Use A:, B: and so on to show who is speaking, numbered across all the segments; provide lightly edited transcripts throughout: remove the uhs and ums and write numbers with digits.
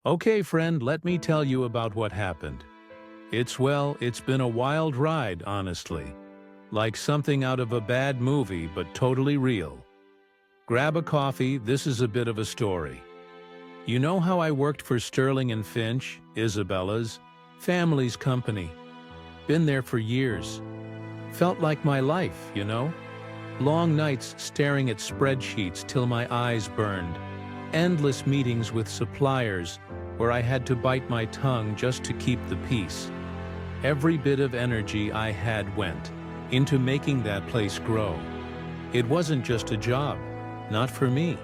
A: Okay, friend, let me tell you about what happened. It's been a wild ride, honestly. Like something out of a bad movie, but totally real. Grab a coffee, this is a bit of a story. You know how I worked for Sterling and Finch, Isabella's, family's company? Been there for years. Felt like my life, you know? Long nights staring at spreadsheets till my eyes burned. Endless meetings with suppliers where I had to bite my tongue just to keep the peace. Every bit of energy I had went into making that place grow. It wasn't just a job, not for me.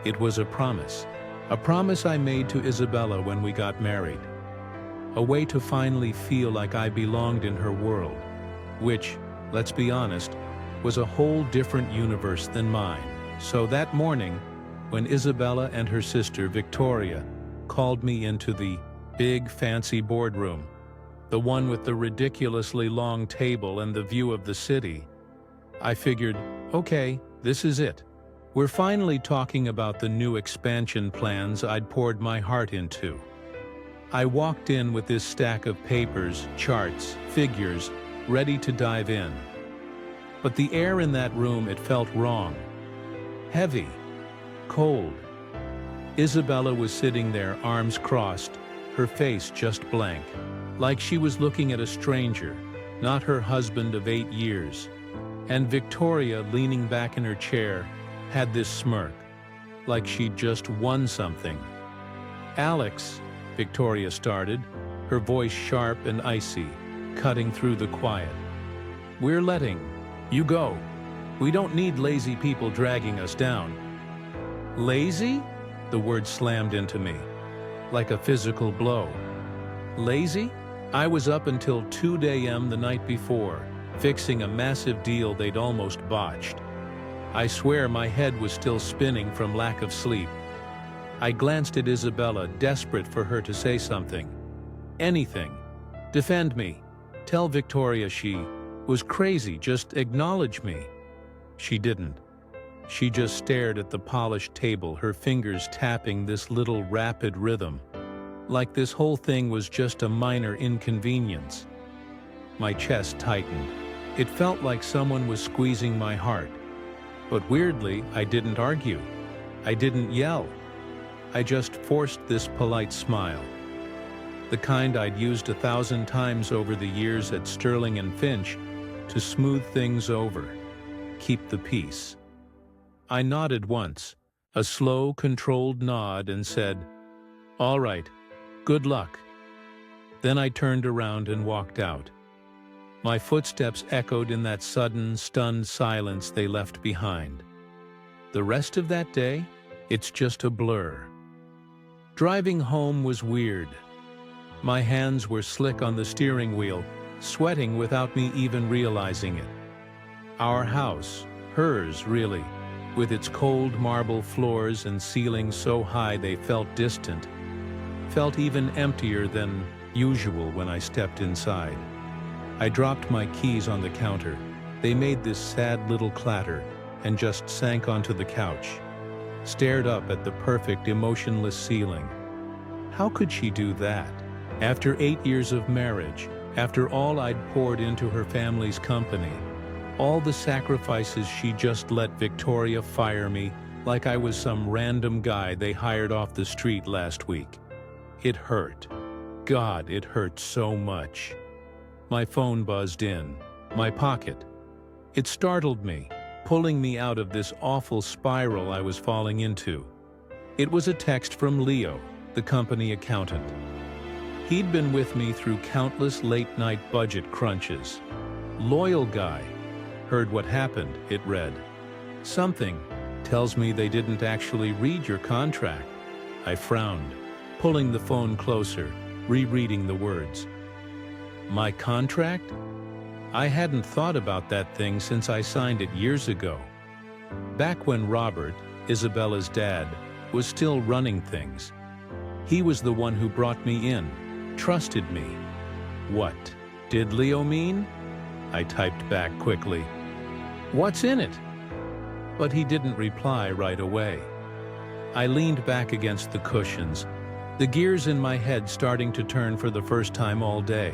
A: It was a promise I made to Isabella when we got married. A way to finally feel like I belonged in her world, which, let's be honest, was a whole different universe than mine. So that morning, when Isabella and her sister Victoria called me into the big fancy boardroom, the one with the ridiculously long table and the view of the city, I figured, okay, this is it. We're finally talking about the new expansion plans I'd poured my heart into. I walked in with this stack of papers, charts, figures, ready to dive in. But the air in that room, it felt wrong. Heavy. Cold. Isabella was sitting there, arms crossed, her face just blank, like she was looking at a stranger, not her husband of 8 years. And Victoria, leaning back in her chair, had this smirk, like she'd just won something. "Alex," Victoria started, her voice sharp and icy, cutting through the quiet. "We're letting you go. We don't need lazy people dragging us down." Lazy? The word slammed into me, like a physical blow. Lazy? I was up until 2 a.m. the night before, fixing a massive deal they'd almost botched. I swear my head was still spinning from lack of sleep. I glanced at Isabella, desperate for her to say something. Anything. Defend me. Tell Victoria she was crazy, just acknowledge me. She didn't. She just stared at the polished table, her fingers tapping this little rapid rhythm, like this whole thing was just a minor inconvenience. My chest tightened. It felt like someone was squeezing my heart. But weirdly, I didn't argue. I didn't yell. I just forced this polite smile. The kind I'd used 1,000 times over the years at Sterling and Finch to smooth things over, keep the peace. I nodded once, a slow, controlled nod, and said, "All right, good luck." Then I turned around and walked out. My footsteps echoed in that sudden, stunned silence they left behind. The rest of that day, it's just a blur. Driving home was weird. My hands were slick on the steering wheel, sweating without me even realizing it. Our house, hers really, with its cold marble floors and ceilings so high they felt distant, felt even emptier than usual when I stepped inside. I dropped my keys on the counter. They made this sad little clatter and just sank onto the couch. Stared up at the perfect, emotionless ceiling. How could she do that? After 8 years of marriage, after all I'd poured into her family's company, all the sacrifices she just let Victoria fire me like I was some random guy they hired off the street last week. It hurt. God, it hurt so much. My phone buzzed in. My pocket. It startled me, pulling me out of this awful spiral I was falling into. It was a text from Leo, the company accountant. He'd been with me through countless late-night budget crunches. Loyal guy. Heard what happened, it read. Something tells me they didn't actually read your contract. I frowned, pulling the phone closer, rereading the words. My contract? I hadn't thought about that thing since I signed it years ago. Back when Robert, Isabella's dad, was still running things. He was the one who brought me in, trusted me. What did Leo mean? I typed back quickly. What's in it? But he didn't reply right away. I leaned back against the cushions, the gears in my head starting to turn for the first time all day.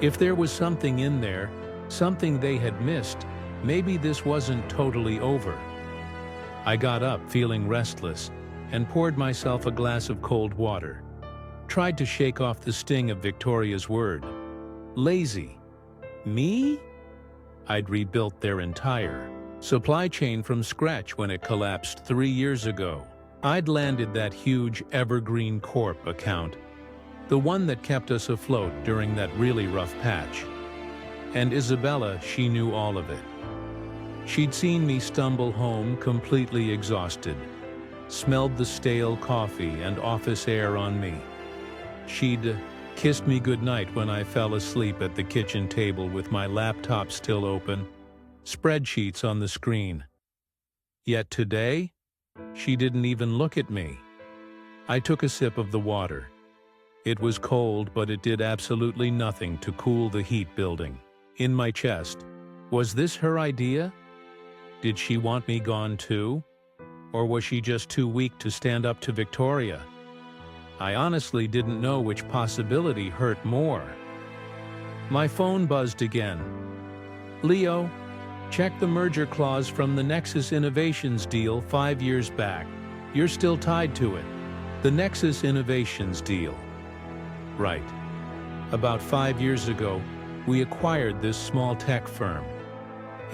A: If there was something in there, something they had missed, maybe this wasn't totally over. I got up feeling restless and poured myself a glass of cold water. Tried to shake off the sting of Victoria's word. Lazy. Me? I'd rebuilt their entire supply chain from scratch when it collapsed 3 years ago. I'd landed that huge Evergreen Corp account, the one that kept us afloat during that really rough patch. And Isabella, she knew all of it. She'd seen me stumble home completely exhausted, smelled the stale coffee and office air on me. She'd kissed me goodnight when I fell asleep at the kitchen table with my laptop still open, spreadsheets on the screen. Yet today, she didn't even look at me. I took a sip of the water. It was cold, but it did absolutely nothing to cool the heat building in my chest. Was this her idea? Did she want me gone too? Or was she just too weak to stand up to Victoria? I honestly didn't know which possibility hurt more. My phone buzzed again. Leo, check the merger clause from the Nexus Innovations deal 5 years back. You're still tied to it. The Nexus Innovations deal. Right. About 5 years ago, we acquired this small tech firm.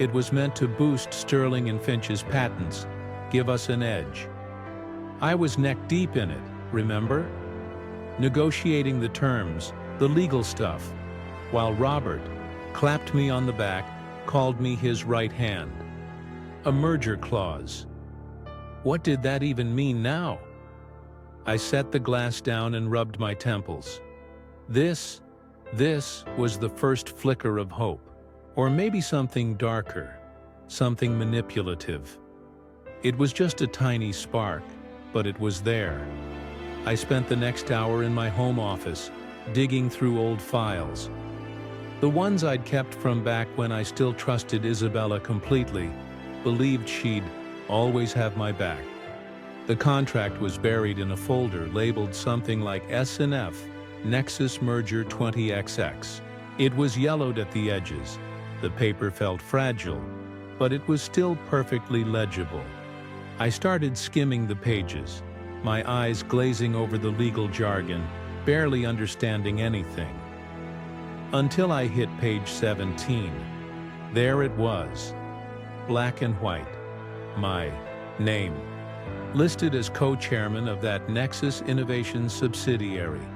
A: It was meant to boost Sterling and Finch's patents, give us an edge. I was neck deep in it, remember? Negotiating the terms, the legal stuff, while Robert clapped me on the back, called me his right hand. A merger clause. What did that even mean now? I set the glass down and rubbed my temples. This was the first flicker of hope. Or maybe something darker, something manipulative. It was just a tiny spark, but it was there. I spent the next hour in my home office, digging through old files. The ones I'd kept from back when I still trusted Isabella completely, believed she'd always have my back. The contract was buried in a folder labeled something like S&F, Nexus Merger 20XX. It was yellowed at the edges. The paper felt fragile, but it was still perfectly legible. I started skimming the pages, my eyes glazing over the legal jargon, barely understanding anything. Until I hit page 17. There it was, black and white, my name, listed as co-chairman of that Nexus Innovations subsidiary,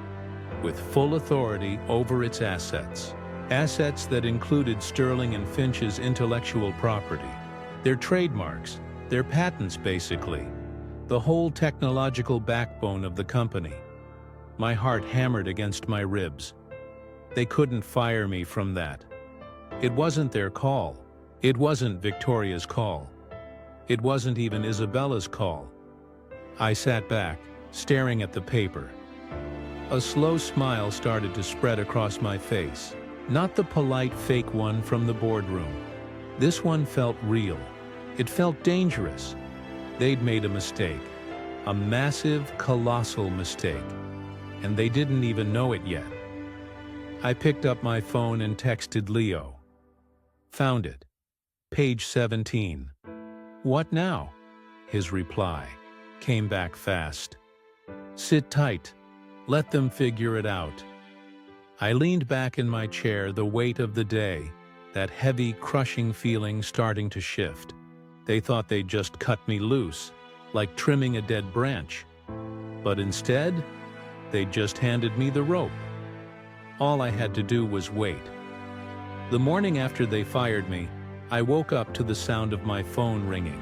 A: with full authority over its assets. Assets that included Sterling and Finch's intellectual property, their trademarks, their patents basically, the whole technological backbone of the company. My heart hammered against my ribs. They couldn't fire me from that. It wasn't their call. It wasn't Victoria's call. It wasn't even Isabella's call. I sat back, staring at the paper. A slow smile started to spread across my face. Not the polite fake one from the boardroom. This one felt real. It felt dangerous. They'd made a mistake. A massive, colossal mistake. And they didn't even know it yet. I picked up my phone and texted Leo. Found it. Page 17. What now? His reply came back fast. Sit tight. Let them figure it out. I leaned back in my chair, the weight of the day, that heavy, crushing feeling starting to shift. They thought they'd just cut me loose, like trimming a dead branch. But instead, they just handed me the rope. All I had to do was wait. The morning after they fired me, I woke up to the sound of my phone ringing.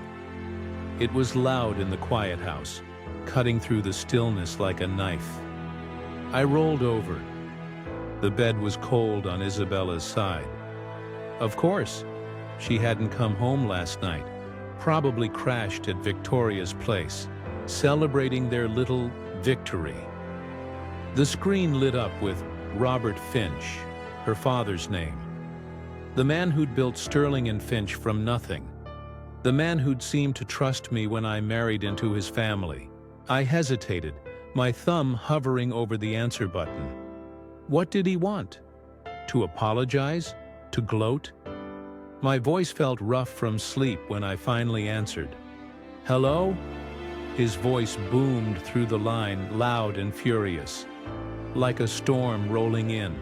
A: It was loud in the quiet house, cutting through the stillness like a knife. I rolled over. The bed was cold on Isabella's side. Of course, she hadn't come home last night, probably crashed at Victoria's place, celebrating their little victory. The screen lit up with Robert Finch, her father's name. The man who'd built Sterling and Finch from nothing. The man who'd seemed to trust me when I married into his family. I hesitated, my thumb hovering over the answer button. What did he want? To apologize? To gloat? My voice felt rough from sleep when I finally answered. Hello? His voice boomed through the line, loud and furious, like a storm rolling in.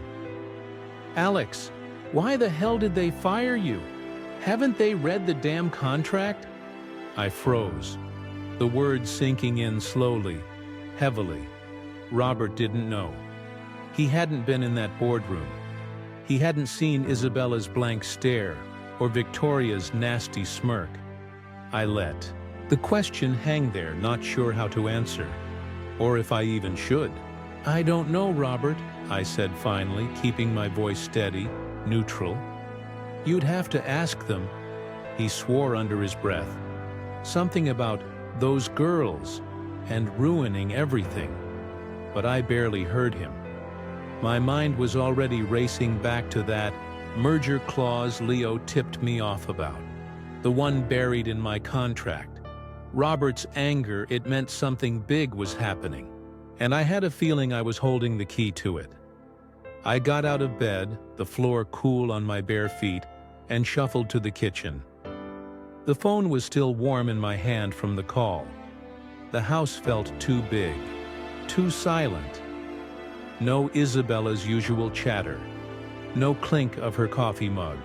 A: Alex, why the hell did they fire you? Haven't they read the damn contract? I froze, the words sinking in slowly, heavily. Robert didn't know. He hadn't been in that boardroom. He hadn't seen Isabella's blank stare or Victoria's nasty smirk. I let the question hang there, not sure how to answer, or if I even should. I don't know, Robert, I said finally, keeping my voice steady, neutral. You'd have to ask them. He swore under his breath. Something about those girls and ruining everything. But I barely heard him. My mind was already racing back to that merger clause Leo tipped me off about, the one buried in my contract. Robert's anger, it meant something big was happening, and I had a feeling I was holding the key to it. I got out of bed, the floor cool on my bare feet, and shuffled to the kitchen. The phone was still warm in my hand from the call. The house felt too big, too silent. No Isabella's usual chatter. No clink of her coffee mug.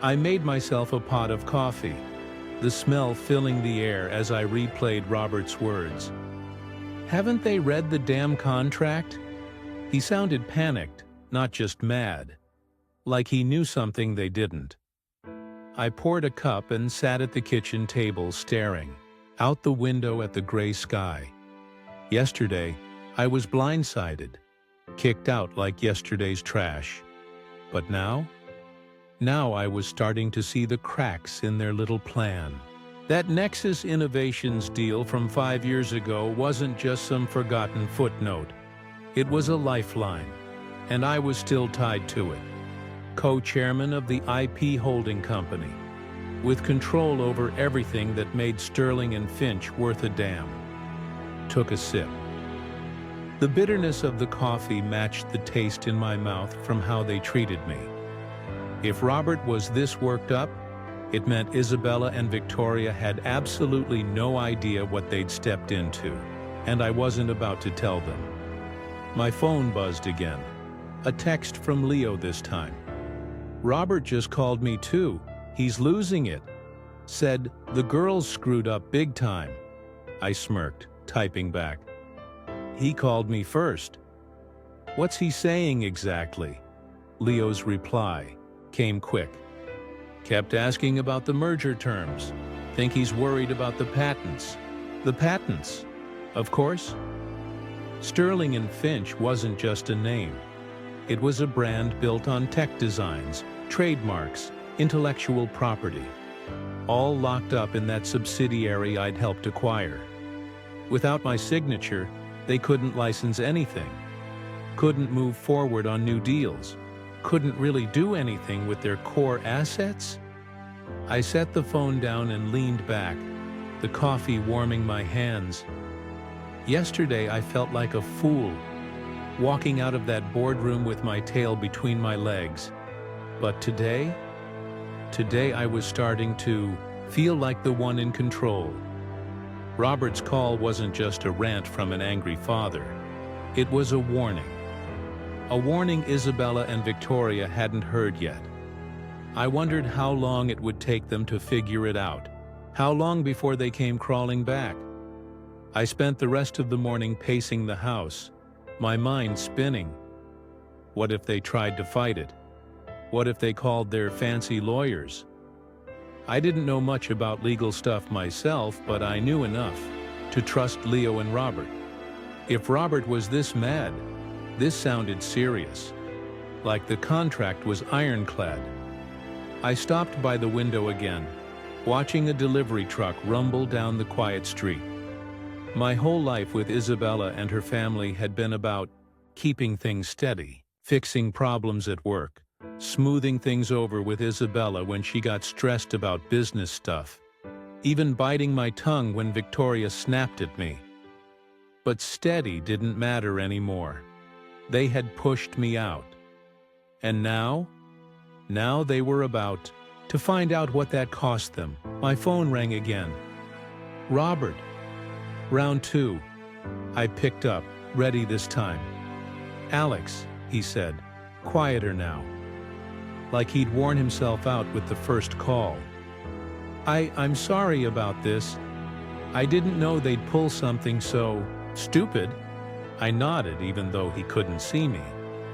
A: I made myself a pot of coffee, the smell filling the air as I replayed Robert's words. Haven't they read the damn contract? He sounded panicked, not just mad, like he knew something they didn't. I poured a cup and sat at the kitchen table staring out the window at the gray sky. Yesterday, I was blindsided, kicked out like yesterday's trash. But now I was starting to see the cracks in their little plan. That Nexus Innovations deal from 5 years ago wasn't just some forgotten footnote. It was a lifeline, and I was still tied to it. Co-chairman of the IP holding company, with control over everything that made Sterling and Finch worth a damn. Took a sip. The bitterness of the coffee matched the taste in my mouth from how they treated me. If Robert was this worked up, it meant Isabella and Victoria had absolutely no idea what they'd stepped into, and I wasn't about to tell them. My phone buzzed again. A text from Leo this time. Robert just called me too. He's losing it. Said, the girls screwed up big time. I smirked, typing back. He called me first. What's he saying exactly? Leo's reply came quick. Kept asking about the merger terms. Think he's worried about the patents. The patents, of course. Sterling and Finch wasn't just a name. It was a brand built on tech designs, trademarks, intellectual property, all locked up in that subsidiary I'd helped acquire. Without my signature, they couldn't license anything, couldn't move forward on new deals, couldn't really do anything with their core assets. I set the phone down and leaned back, the coffee warming my hands. Yesterday I felt like a fool, walking out of that boardroom with my tail between my legs. But today I was starting to feel like the one in control. Robert's call wasn't just a rant from an angry father. It was a warning. A warning Isabella and Victoria hadn't heard yet. I wondered how long it would take them to figure it out, how long before they came crawling back. I spent the rest of the morning pacing the house, my mind spinning. What if they tried to fight it? What if they called their fancy lawyers? I didn't know much about legal stuff myself, but I knew enough to trust Leo and Robert. If Robert was this mad, this sounded serious, like the contract was ironclad. I stopped by the window again, watching a delivery truck rumble down the quiet street. My whole life with Isabella and her family had been about keeping things steady, fixing problems at work, smoothing things over with Isabella when she got stressed about business stuff, even biting my tongue when Victoria snapped at me. But steady didn't matter anymore. They had pushed me out. And now they were about to find out what that cost them. My phone rang again. Robert. Round 2. I picked up, ready this time. Alex, he said, quieter now, like he'd worn himself out with the first call. I'm sorry about this. I didn't know they'd pull something so stupid. I nodded even though he couldn't see me.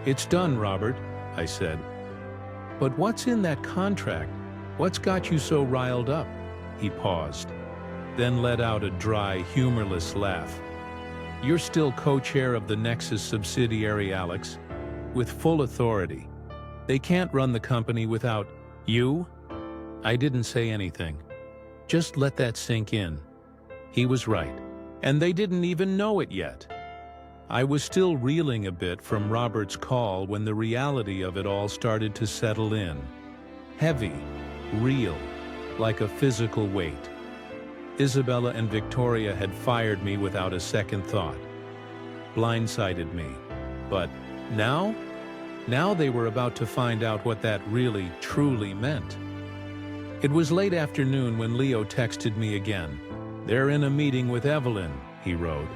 A: It's done, Robert, I said. But what's in that contract? What's got you so riled up? He paused, then let out a dry, humorless laugh. You're still co-chair of the Nexus subsidiary, Alex, with full authority. They can't run the company without you. I didn't say anything. Just let that sink in. He was right, and they didn't even know it yet. I was still reeling a bit from Robert's call when the reality of it all started to settle in. Heavy, real, like a physical weight. Isabella and Victoria had fired me without a second thought. Blindsided me. But now they were about to find out what that really, truly meant. It was late afternoon when Leo texted me again. They're in a meeting with Evelyn, he wrote.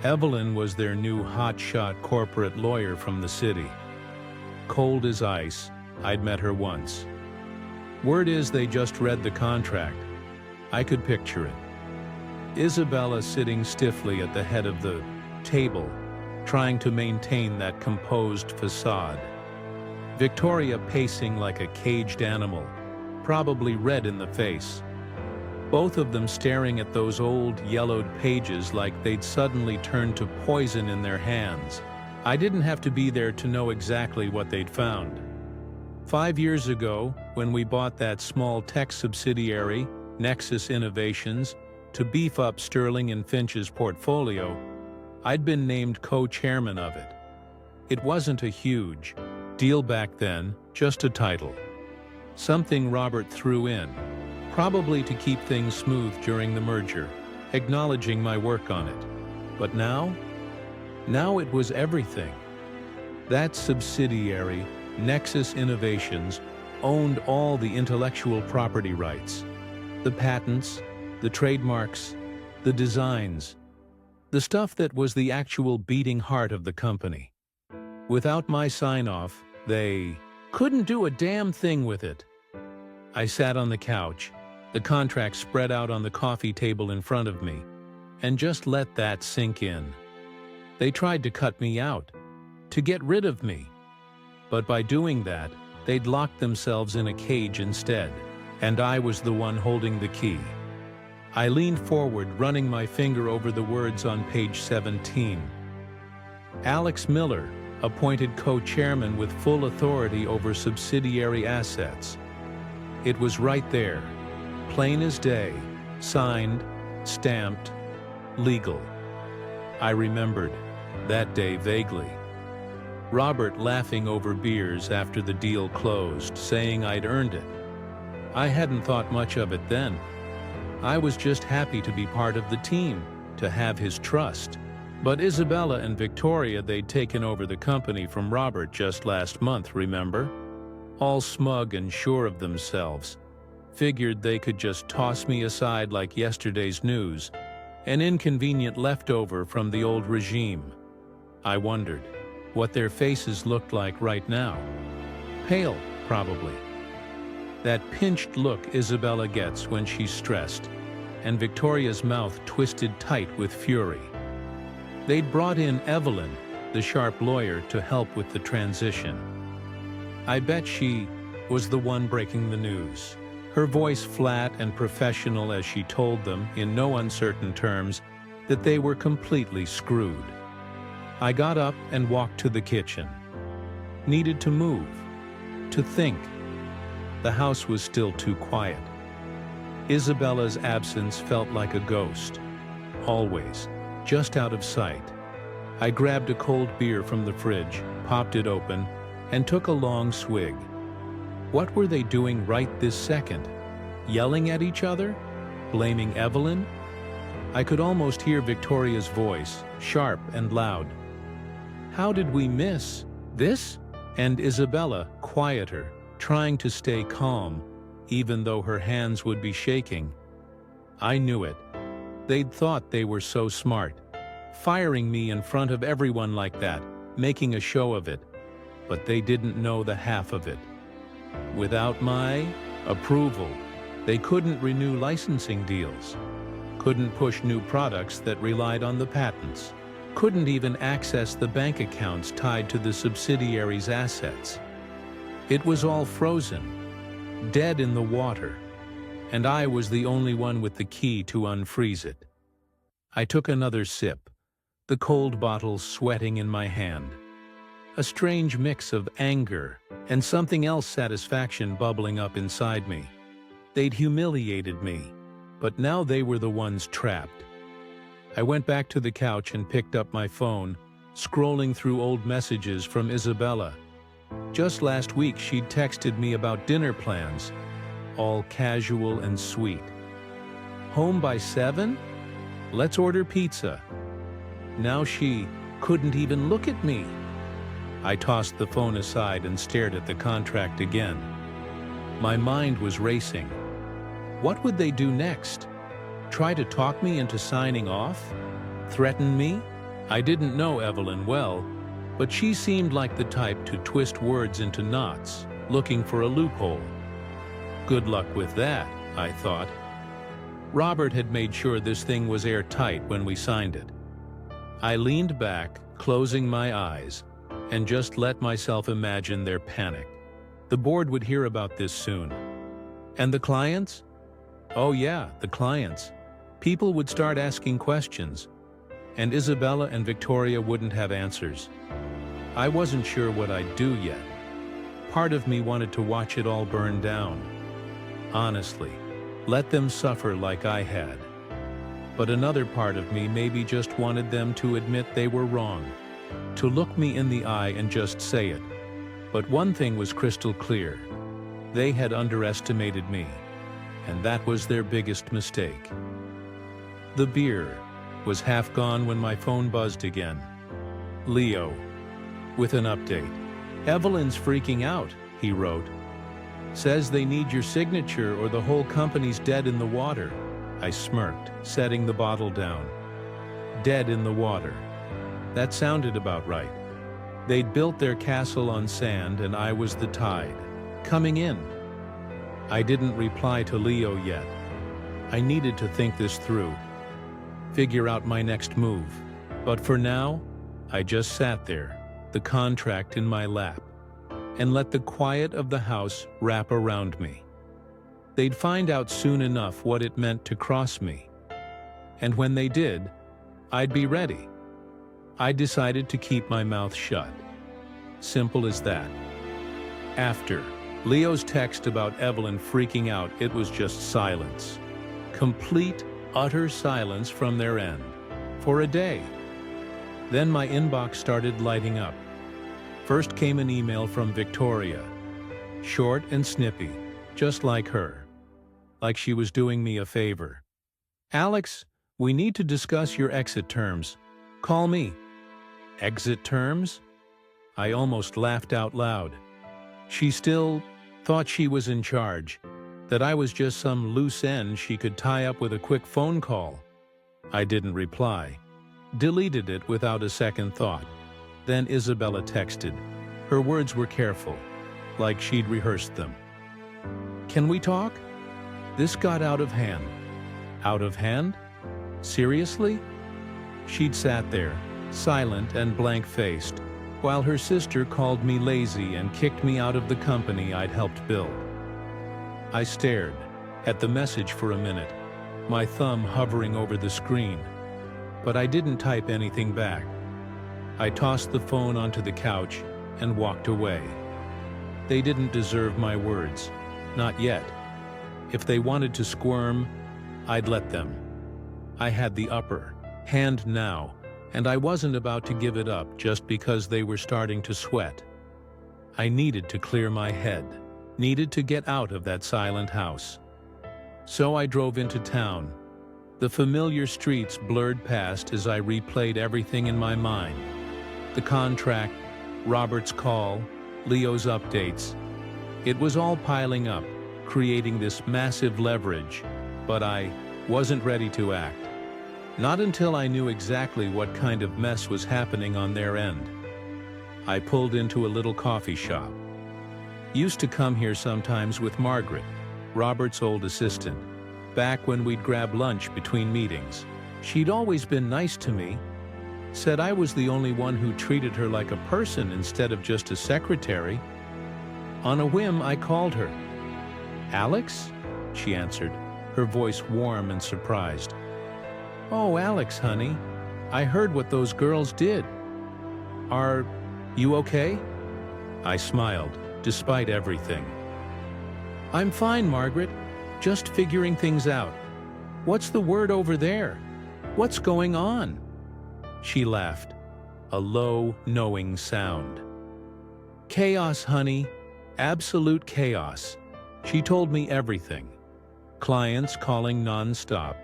A: Evelyn was their new hotshot corporate lawyer from the city. Cold as ice, I'd met her once. Word is they just read the contract. I could picture it. Isabella sitting stiffly at the head of the table, trying to maintain that composed facade. Victoria pacing like a caged animal, probably red in the face. Both of them staring at those old, yellowed pages like they'd suddenly turned to poison in their hands. I didn't have to be there to know exactly what they'd found. 5 years ago, when we bought that small tech subsidiary, Nexus Innovations, to beef up Sterling and Finch's portfolio, I'd been named co-chairman of it. It wasn't a huge deal back then, just a title. Something Robert threw in, probably to keep things smooth during the merger, acknowledging my work on it. But now it was everything. That subsidiary, Nexus Innovations, owned all the intellectual property rights, the patents, the trademarks, the designs, the stuff that was the actual beating heart of the company. Without my sign-off, they couldn't do a damn thing with it. I sat on the couch, the contract spread out on the coffee table in front of me, and just let that sink in. They tried to cut me out, to get rid of me. But by doing that, they'd locked themselves in a cage instead, and I was the one holding the key. I leaned forward, running my finger over the words on page 17. Alex Miller, appointed co-chairman with full authority over subsidiary assets. It was right there, plain as day, signed, stamped, legal. I remembered that day vaguely. Robert laughing over beers after the deal closed, saying I'd earned it. I hadn't thought much of it then. I was just happy to be part of the team, to have his trust. But Isabella and Victoria, they'd taken over the company from Robert just last month, remember? All smug and sure of themselves. Figured they could just toss me aside like yesterday's news, an inconvenient leftover from the old regime. I wondered what their faces looked like right now. Pale, probably. That pinched look Isabella gets when she's stressed, and Victoria's mouth twisted tight with fury. They'd brought in Evelyn, the sharp lawyer, to help with the transition. I bet she was the one breaking the news. Her voice flat and professional as she told them, in no uncertain terms, that they were completely screwed. I got up and walked to the kitchen. Needed to move, to think. The house was still too quiet. Isabella's absence felt like a ghost. Always, just out of sight. I grabbed a cold beer from the fridge, popped it open, and took a long swig. What were they doing right this second? Yelling at each other? Blaming Evelyn? I could almost hear Victoria's voice, sharp and loud. "How did we miss this?" And Isabella, quieter, trying to stay calm, even though her hands would be shaking. I knew it. They'd thought they were so smart, firing me in front of everyone like that, making a show of it. But they didn't know the half of it. Without my approval, they couldn't renew licensing deals, couldn't push new products that relied on the patents, couldn't even access the bank accounts tied to the subsidiaries' assets. It was all frozen, dead in the water, and I was the only one with the key to unfreeze it. I took another sip, the cold bottle sweating in my hand. A strange mix of anger and something else, satisfaction, bubbling up inside me. They'd humiliated me, but now they were the ones trapped. I went back to the couch and picked up my phone, scrolling through old messages from Isabella. Just last week she'd texted me about dinner plans, all casual and sweet. "Home by 7? Let's order pizza." Now she couldn't even look at me. I tossed the phone aside and stared at the contract again. My mind was racing. What would they do next? Try to talk me into signing off? Threaten me? I didn't know Evelyn well, but she seemed like the type to twist words into knots, looking for a loophole. Good luck with that, I thought. Robert had made sure this thing was airtight when we signed it. I leaned back, closing my eyes, and just let myself imagine their panic. The board would hear about this soon. And the clients? Oh yeah, the clients. People would start asking questions, and Isabella and Victoria wouldn't have answers. I wasn't sure what I'd do yet. Part of me wanted to watch it all burn down. Honestly, let them suffer like I had. But another part of me maybe just wanted them to admit they were wrong, to look me in the eye and just say it. But one thing was crystal clear. They had underestimated me, and that was their biggest mistake. The beer was half gone when my phone buzzed again. Leo, with an update. "Evelyn's freaking out," he wrote. "Says they need your signature or the whole company's dead in the water." I smirked, setting the bottle down. Dead in the water. That sounded about right. They'd built their castle on sand and I was the tide, coming in. I didn't reply to Leo yet. I needed to think this through, figure out my next move. But for now, I just sat there, the contract in my lap, and let the quiet of the house wrap around me. They'd find out soon enough what it meant to cross me. And when they did, I'd be ready. I decided to keep my mouth shut. Simple as that. After Leo's text about Evelyn freaking out, it was just silence. Complete, utter silence from their end. For a day. Then my inbox started lighting up. First came an email from Victoria. Short and snippy, just like her. Like she was doing me a favor. "Alex, we need to discuss your exit terms. Call me." Exit terms? I almost laughed out loud. She still thought she was in charge, that I was just some loose end she could tie up with a quick phone call. I didn't reply. Deleted it without a second thought. Then Isabella texted. Her words were careful, like she'd rehearsed them. "Can we talk? This got out of hand." Out of hand? Seriously? She'd sat there, silent and blank-faced, while her sister called me lazy and kicked me out of the company I'd helped build. I stared at the message for a minute, my thumb hovering over the screen, but I didn't type anything back. I tossed the phone onto the couch and walked away. They didn't deserve my words, not yet. If they wanted to squirm, I'd let them. I had the upper hand now, and I wasn't about to give it up just because they were starting to sweat. I needed to clear my head, needed to get out of that silent house. So I drove into town, The familiar streets blurred past as I replayed everything in my mind. The contract, Robert's call, Leo's updates. It was all piling up, creating this massive leverage, but I wasn't ready to act. Not until I knew exactly what kind of mess was happening on their end. I pulled into a little coffee shop. Used to come here sometimes with Margaret, Robert's old assistant, back when we'd grab lunch between meetings. She'd always been nice to me, said I was the only one who treated her like a person instead of just a secretary. On a whim, I called her. "Alex?" she answered, her voice warm and surprised. "Oh, Alex, honey, I heard what those girls did. Are you okay?" I smiled, despite everything. "I'm fine, Margaret. Just figuring things out. What's the word over there? What's going on?" She laughed, a low, knowing sound. "Chaos, honey. Absolute chaos." She told me everything. Clients calling non-stop,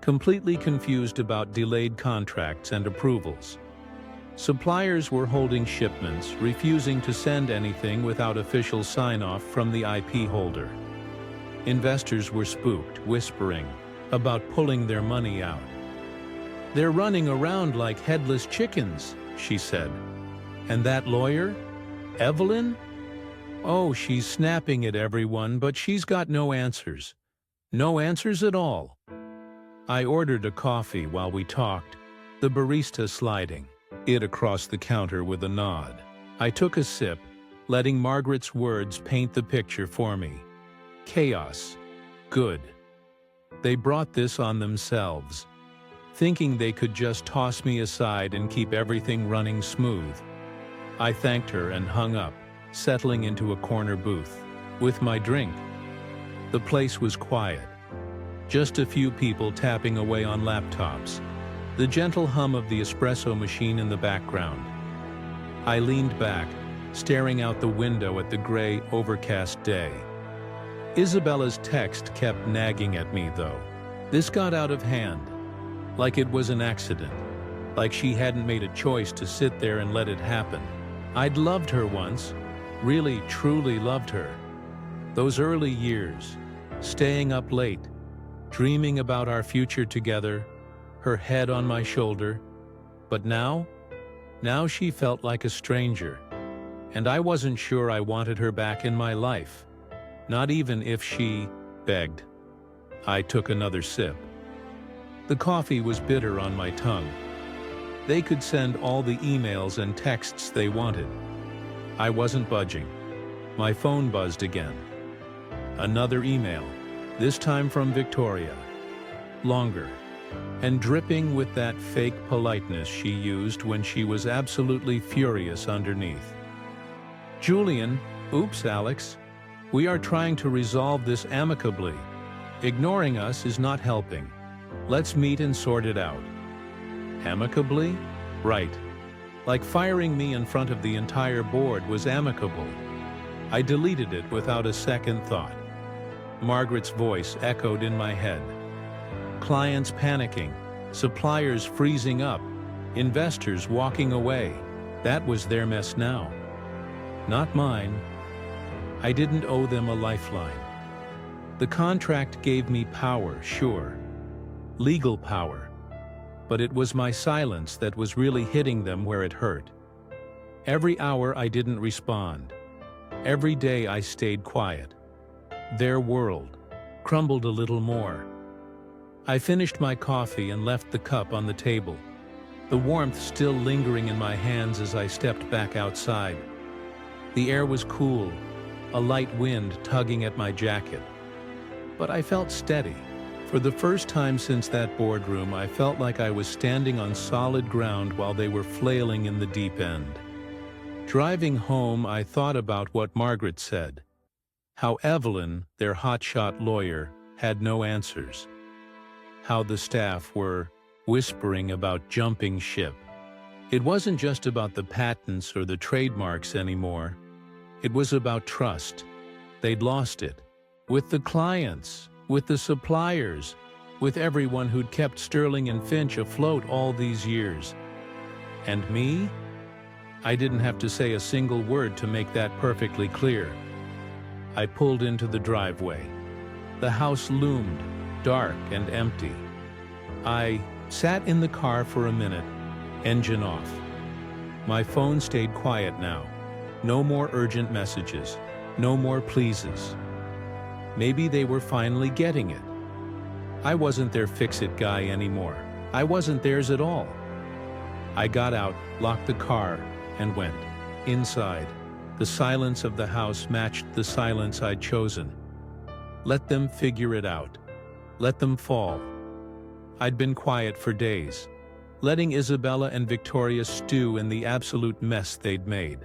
A: completely confused about delayed contracts and approvals. Suppliers were holding shipments, refusing to send anything without official sign-off from the IP holder. Investors were spooked, whispering about pulling their money out. "They're running around like headless chickens," she said. "And that lawyer? Evelyn? Oh, she's snapping at everyone, but she's got no answers. No answers at all." I ordered a coffee while we talked, the barista sliding it across the counter with a nod. I took a sip, letting Margaret's words paint the picture for me. Chaos. Good. They brought this on themselves, thinking they could just toss me aside and keep everything running smooth. I thanked her and hung up, settling into a corner booth with my drink. The place was quiet. Just a few people tapping away on laptops, the gentle hum of the espresso machine in the background. I leaned back, staring out the window at the gray, overcast day. Isabella's text kept nagging at me, though. This got out of hand, like it was an accident, like she hadn't made a choice to sit there and let it happen. I'd loved her once, really, truly loved her. Those early years, staying up late, dreaming about our future together, her head on my shoulder. But now she felt like a stranger, and I wasn't sure I wanted her back in my life, not even if she begged. I took another sip. The coffee was bitter on my tongue. They could send all the emails and texts they wanted. I wasn't budging. My phone buzzed again. Another email, this time from Victoria. Longer, and dripping with that fake politeness she used when she was absolutely furious underneath. "Julian, oops, Alex. We are trying to resolve this amicably. Ignoring us is not helping. Let's meet and sort it out." Amicably? Right. Like firing me in front of the entire board was amicable. I deleted it without a second thought. Margaret's voice echoed in my head. Clients panicking, suppliers freezing up, investors walking away. That was their mess now. Not mine. I didn't owe them a lifeline. The contract gave me power, sure. Legal power. But it was my silence that was really hitting them where it hurt. Every hour I didn't respond. Every day I stayed quiet. Their world crumbled a little more. I finished my coffee and left the cup on the table, the warmth still lingering in my hands as I stepped back outside. The air was cool, a light wind tugging at my jacket. But I felt steady. For the first time since that boardroom, I felt like I was standing on solid ground while they were flailing in the deep end. Driving home, I thought about what Margaret said. How Evelyn, their hotshot lawyer, had no answers. How the staff were whispering about jumping ship. It wasn't just about the patents or the trademarks anymore. It was about trust. They'd lost it. With the clients, with the suppliers, with everyone who'd kept Sterling and Finch afloat all these years. And me? I didn't have to say a single word to make that perfectly clear. I pulled into the driveway. The house loomed, dark and empty. I sat in the car for a minute, engine off. My phone stayed quiet now. No more urgent messages, no more pleases. Maybe they were finally getting it. I wasn't their fix-it guy anymore. I wasn't theirs at all. I got out, locked the car, and went inside. The silence of the house matched the silence I'd chosen. Let them figure it out. Let them fall. I'd been quiet for days, letting Isabella and Victoria stew in the absolute mess they'd made,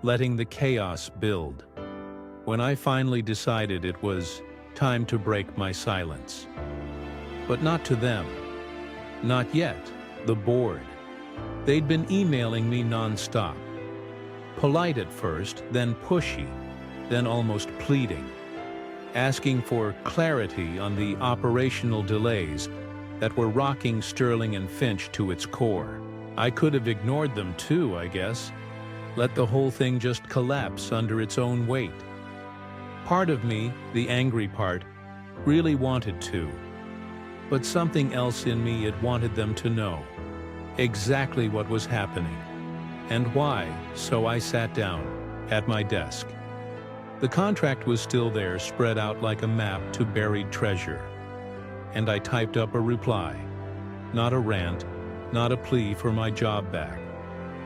A: letting the chaos build. When I finally decided it was time to break my silence. But not to them. Not yet. The board. They'd been emailing me non-stop. Polite at first, then pushy, then almost pleading, asking for clarity on the operational delays that were rocking Sterling and Finch to its core. I could have ignored them too, I guess. Let the whole thing just collapse under its own weight. Part of me, the angry part, really wanted to. But something else in me had wanted them to know exactly what was happening and why, so I sat down at my desk. The contract was still there, spread out like a map to buried treasure. And I typed up a reply. Not a rant, not a plea for my job back.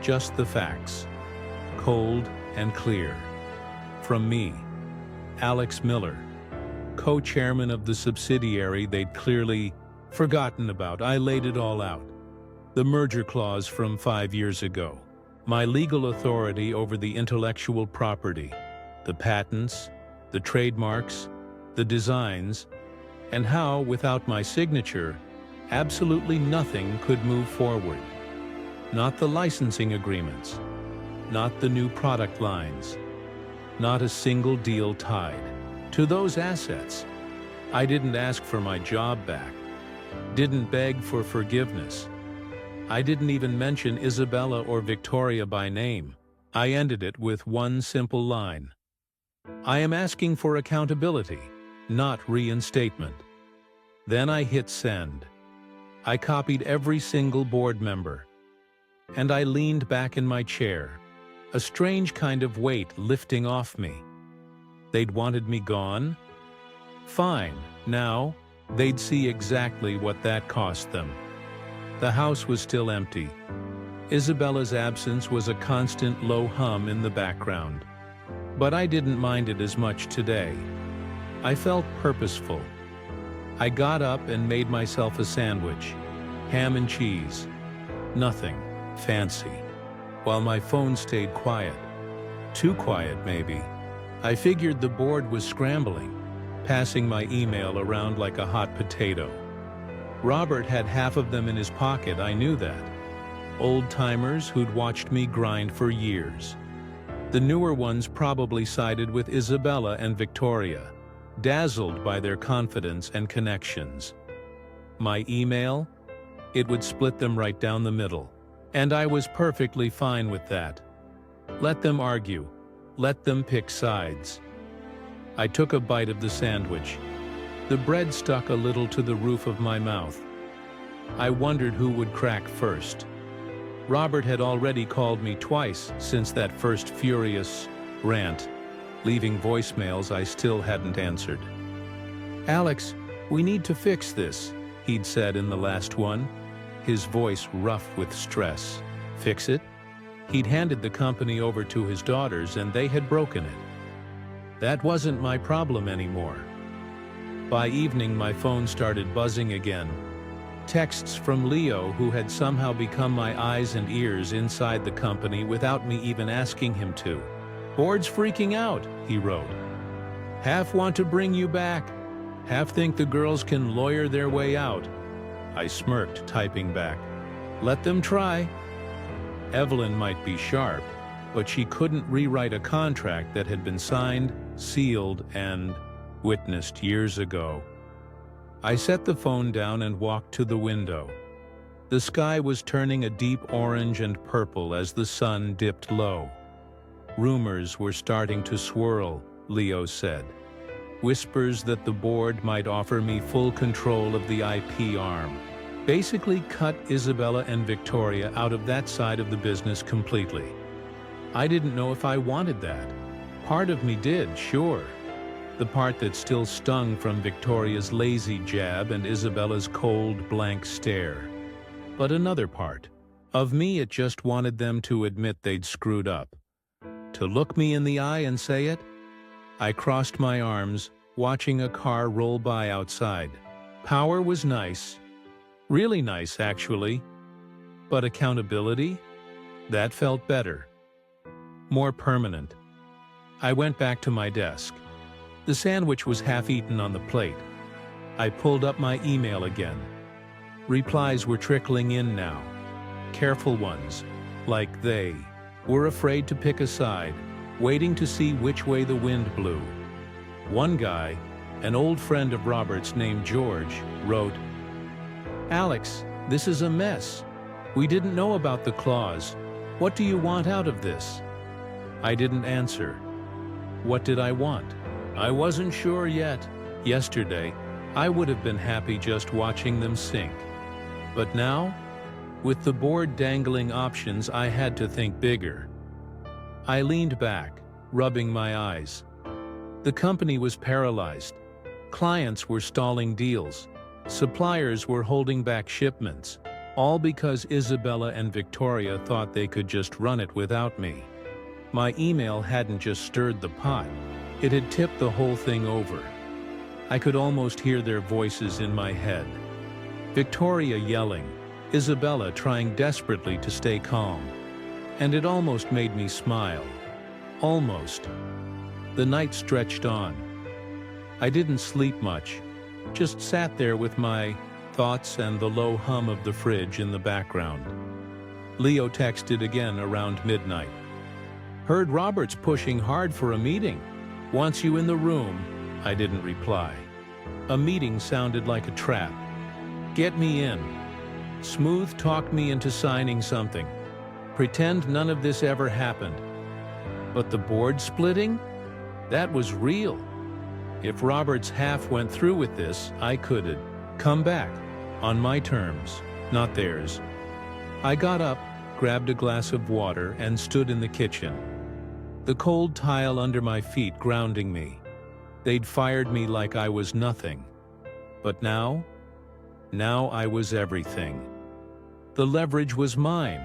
A: Just the facts. Cold and clear. From me, Alex Miller, co-chairman of the subsidiary they'd clearly forgotten about. I laid it all out. The merger clause from 5 years ago. My legal authority over the intellectual property, the patents, the trademarks, the designs, and how, without my signature, absolutely nothing could move forward. Not the licensing agreements, not the new product lines, not a single deal tied to those assets. I didn't ask for my job back, didn't beg for forgiveness. I didn't even mention Isabella or Victoria by name. I ended it with one simple line. I am asking for accountability, not reinstatement. Then I hit send. I copied every single board member. And I leaned back in my chair, a strange kind of weight lifting off me. They'd wanted me gone? Fine, now they'd see exactly what that cost them. The house was still empty. Isabella's absence was a constant low hum in the background. But I didn't mind it as much today. I felt purposeful. I got up and made myself a sandwich, ham and cheese. Nothing fancy. While my phone stayed quiet. Too quiet, maybe. I figured the board was scrambling, passing my email around like a hot potato. Robert had half of them in his pocket, I knew that. Old-timers who'd watched me grind for years. The newer ones probably sided with Isabella and Victoria, dazzled by their confidence and connections. My email? It would split them right down the middle. And I was perfectly fine with that. Let them argue. Let them pick sides. I took a bite of the sandwich. The bread stuck a little to the roof of my mouth. I wondered who would crack first. Robert had already called me twice since that first furious rant, leaving voicemails I still hadn't answered. Alex, we need to fix this, he'd said in the last one, his voice rough with stress. Fix it? He'd handed the company over to his daughters and they had broken it. That wasn't my problem anymore. By evening, my phone started buzzing again. Texts from Leo, who had somehow become my eyes and ears inside the company without me even asking him to. Board's freaking out, he wrote. Half want to bring you back. Half think the girls can lawyer their way out. I smirked, typing back. Let them try. Evelyn might be sharp, but she couldn't rewrite a contract that had been signed, sealed, and witnessed years ago. I set the phone down and walked to the window. The sky was turning a deep orange and purple as the sun dipped low. Rumors were starting to swirl, Leo said. Whispers that the board might offer me full control of the IP arm. Basically cut Isabella and Victoria out of that side of the business completely. I didn't know if I wanted that. Part of me did, sure. The part that still stung from Victoria's lazy jab and Isabella's cold, blank stare. But another part of me, it just wanted them to admit they'd screwed up. To look me in the eye and say it. I crossed my arms, watching a car roll by outside. Power was nice. Really nice, actually. But accountability? That felt better. More permanent. I went back to my desk. The sandwich was half-eaten on the plate. I pulled up my email again. Replies were trickling in now. Careful ones, like they were afraid to pick a side, waiting to see which way the wind blew. One guy, an old friend of Robert's named George, wrote, "Alex, this is a mess. We didn't know about the clause. What do you want out of this?" I didn't answer. What did I want? I wasn't sure yet. Yesterday, I would have been happy just watching them sink. But now, with the board dangling options, I had to think bigger. I leaned back, rubbing my eyes. The company was paralyzed. Clients were stalling deals. Suppliers were holding back shipments, all because Isabella and Victoria thought they could just run it without me. My email hadn't just stirred the pot, it had tipped the whole thing over. I could almost hear their voices in my head. Victoria yelling, Isabella trying desperately to stay calm. And it almost made me smile. Almost. The night stretched on. I didn't sleep much, just sat there with my thoughts and the low hum of the fridge in the background. Leo texted again around midnight. "Heard Robert's pushing hard for a meeting. Wants you in the room." I didn't reply. A meeting sounded like a trap. Get me in. Smooth talk me into signing something. Pretend none of this ever happened. But the board splitting? That was real. If Robert's half went through with this, I could come back, on my terms, not theirs. I got up, grabbed a glass of water, and stood in the kitchen. The cold tile under my feet grounding me. They'd fired me like I was nothing. But now I was everything. The leverage was mine,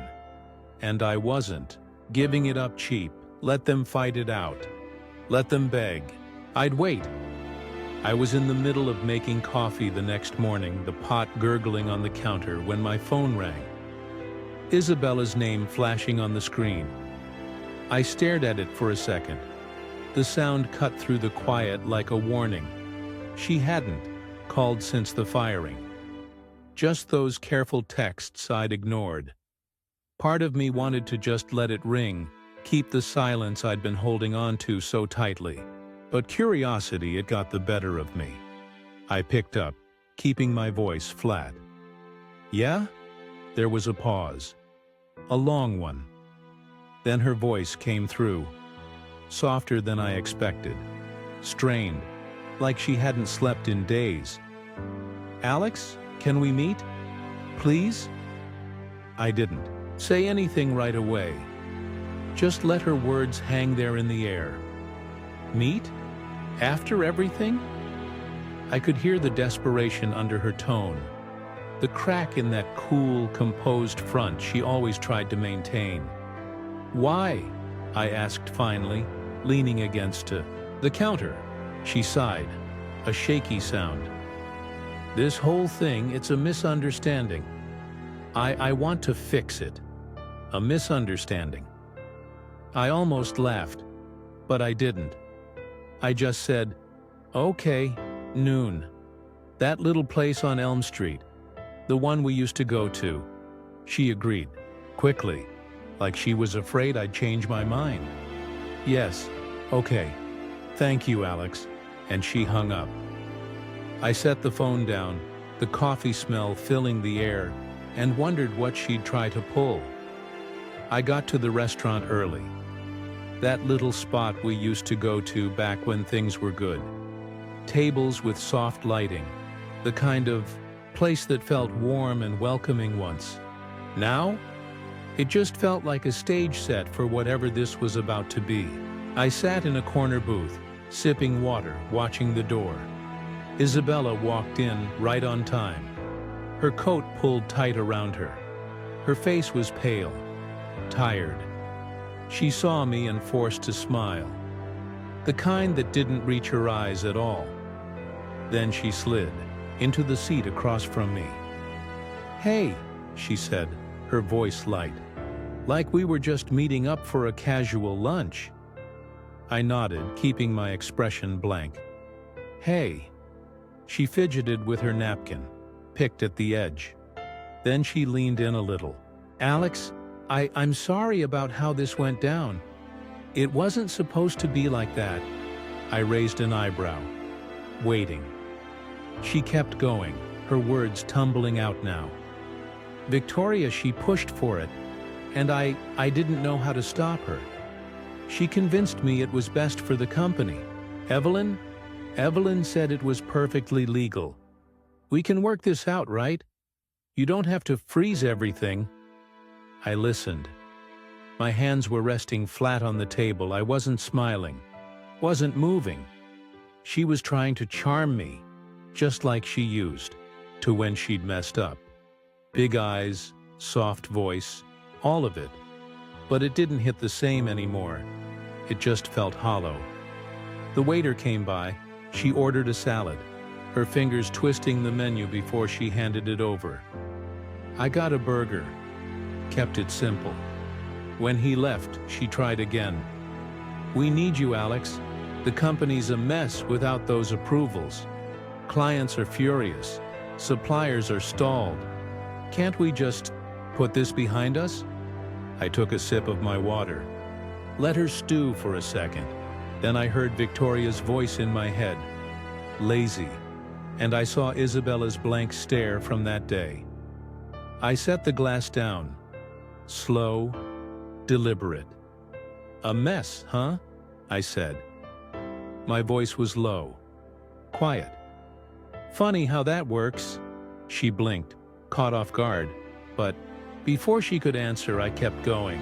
A: and I wasn't giving it up cheap. Let them fight it out. Let them beg. I'd wait. I was in the middle of making coffee the next morning, the pot gurgling on the counter, when my phone rang. Isabella's name flashing on the screen. I stared at it for a second. The sound cut through the quiet like a warning. She hadn't called since the firing. Just those careful texts I'd ignored. Part of me wanted to just let it ring, keep the silence I'd been holding on to so tightly. But curiosity, it got the better of me. I picked up, keeping my voice flat. "Yeah?" There was a pause. A long one. Then her voice came through, softer than I expected, strained, like she hadn't slept in days. "Alex, can we meet? Please?" I didn't say anything right away. Just let her words hang there in the air. Meet? After everything? I could hear the desperation under her tone, the crack in that cool, composed front she always tried to maintain. "Why?" I asked finally, leaning against the counter. She sighed, a shaky sound. "This whole thing, it's a misunderstanding. I want to fix it. A misunderstanding." I almost laughed, but I didn't. I just said, "Okay, noon. That little place on Elm Street, the one we used to go to." She agreed, quickly, like she was afraid I'd change my mind. "Yes, okay. Thank you, Alex." And she hung up. I set the phone down, the coffee smell filling the air, and wondered what she'd try to pull. I got to the restaurant early. That little spot we used to go to back when things were good. Tables with soft lighting, the kind of place that felt warm and welcoming once. Now, it just felt like a stage set for whatever this was about to be. I sat in a corner booth, sipping water, watching the door. Isabella walked in right on time. Her coat pulled tight around her. Her face was pale, tired. She saw me and forced to smile, the kind that didn't reach her eyes at all. Then she slid into the seat across from me. "Hey," she said, her voice light, like we were just meeting up for a casual lunch. I nodded, keeping my expression blank. "Hey." She fidgeted with her napkin, picked at the edge. Then she leaned in a little. "Alex, I'm sorry about how this went down. It wasn't supposed to be like that." I raised an eyebrow, waiting. She kept going, her words tumbling out now. "Victoria, she pushed for it, and I didn't know how to stop her. She convinced me it was best for the company. Evelyn said it was perfectly legal. We can work this out, right? You don't have to freeze everything." I listened. My hands were resting flat on the table. I wasn't smiling, wasn't moving. She was trying to charm me, just like she used to when she'd messed up. Big eyes, soft voice, all of it. But it didn't hit the same anymore. It just felt hollow. The waiter came by. She ordered a salad, her fingers twisting the menu before she handed it over. I got a burger, kept it simple. When he left, she tried again. "We need you, Alex. The company's a mess without those approvals. Clients are furious. Suppliers are stalled. Can't we just put this behind us?" I took a sip of my water. Let her stew for a second. Then I heard Victoria's voice in my head. "Lazy." And I saw Isabella's blank stare from that day. I set the glass down. Slow, deliberate. "A mess, huh?" I said. My voice was low, quiet. "Funny how that works." She blinked, caught off guard, but before she could answer, I kept going.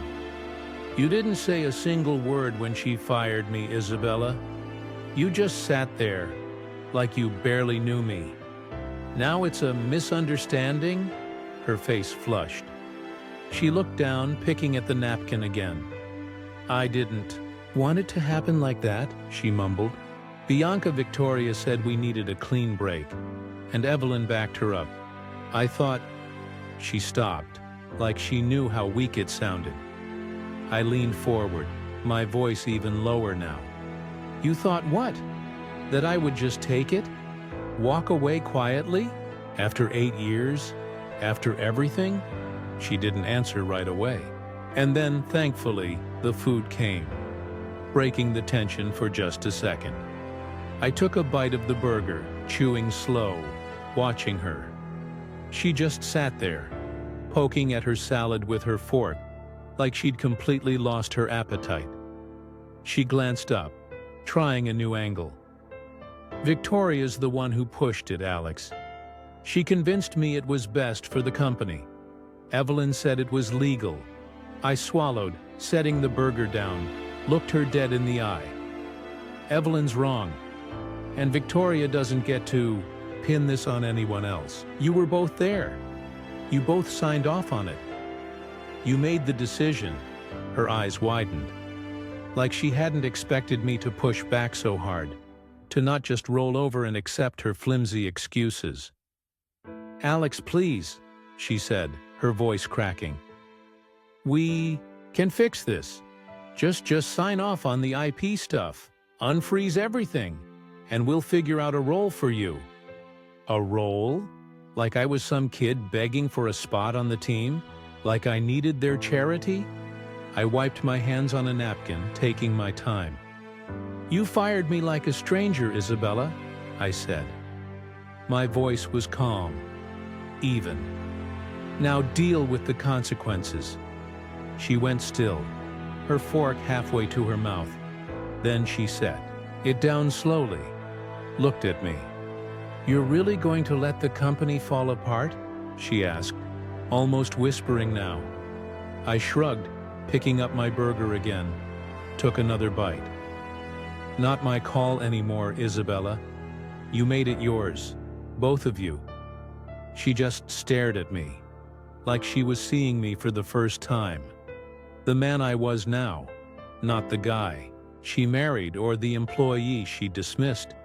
A: "You didn't say a single word when she fired me, Isabella. You just sat there, like you barely knew me. Now it's a misunderstanding?" Her face flushed. She looked down, picking at the napkin again. "I didn't want it to happen like that," she mumbled. "Bianca Victoria said we needed a clean break, and Evelyn backed her up. I thought..." She stopped, like she knew how weak it sounded. I leaned forward, my voice even lower now. "You thought what? That I would just take it? Walk away quietly? After 8 years? After everything?" She didn't answer right away. And then, thankfully, the food came, breaking the tension for just a second. I took a bite of the burger, chewing slow, watching her. She just sat there, poking at her salad with her fork, like she'd completely lost her appetite. She glanced up, trying a new angle. "Victoria's the one who pushed it, Alex. She convinced me it was best for the company. Evelyn said it was legal." I swallowed, setting the burger down, looked her dead in the eye. "Evelyn's wrong, and Victoria doesn't get to pin this on anyone else. You were both there. You both signed off on it. You made the decision." Her eyes widened, like she hadn't expected me to push back so hard, to not just roll over and accept her flimsy excuses. "Alex, please," she said, her voice cracking. "We can fix this. Just sign off on the IP stuff, unfreeze everything, and we'll figure out a role for you." A role? Like I was some kid begging for a spot on the team? Like I needed their charity? I wiped my hands on a napkin, taking my time. "You fired me like a stranger, Isabella," I said. My voice was calm, even. Now deal with the consequences. She went still, her fork halfway to her mouth. Then she set it down slowly, looked at me. "You're really going to let the company fall apart?" she asked, almost whispering now. I shrugged, picking up my burger again, took another bite. "Not my call anymore, Isabella. You made it yours, both of you." She just stared at me, like she was seeing me for the first time. The man I was now, not the guy she married or the employee she dismissed.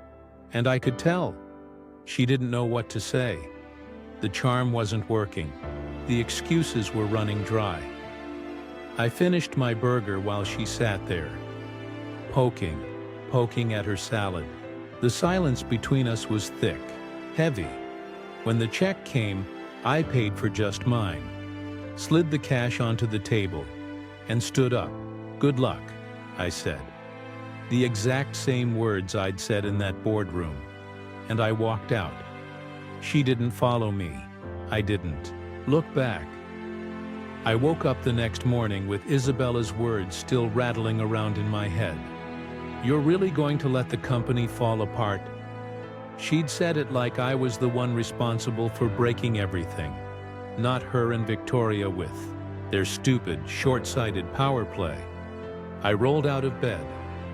A: And I could tell. She didn't know what to say. The charm wasn't working. The excuses were running dry. I finished my burger while she sat there, poking at her salad. The silence between us was thick, heavy. When the check came, I paid for just mine, slid the cash onto the table, and stood up. "Good luck," I said. The exact same words I'd said in that boardroom. And I walked out. She didn't follow me. I didn't look back. I woke up the next morning with Isabella's words still rattling around in my head. "You're really going to let the company fall apart?" She'd said it like I was the one responsible for breaking everything, not her and Victoria with their stupid, short-sighted power play. I rolled out of bed.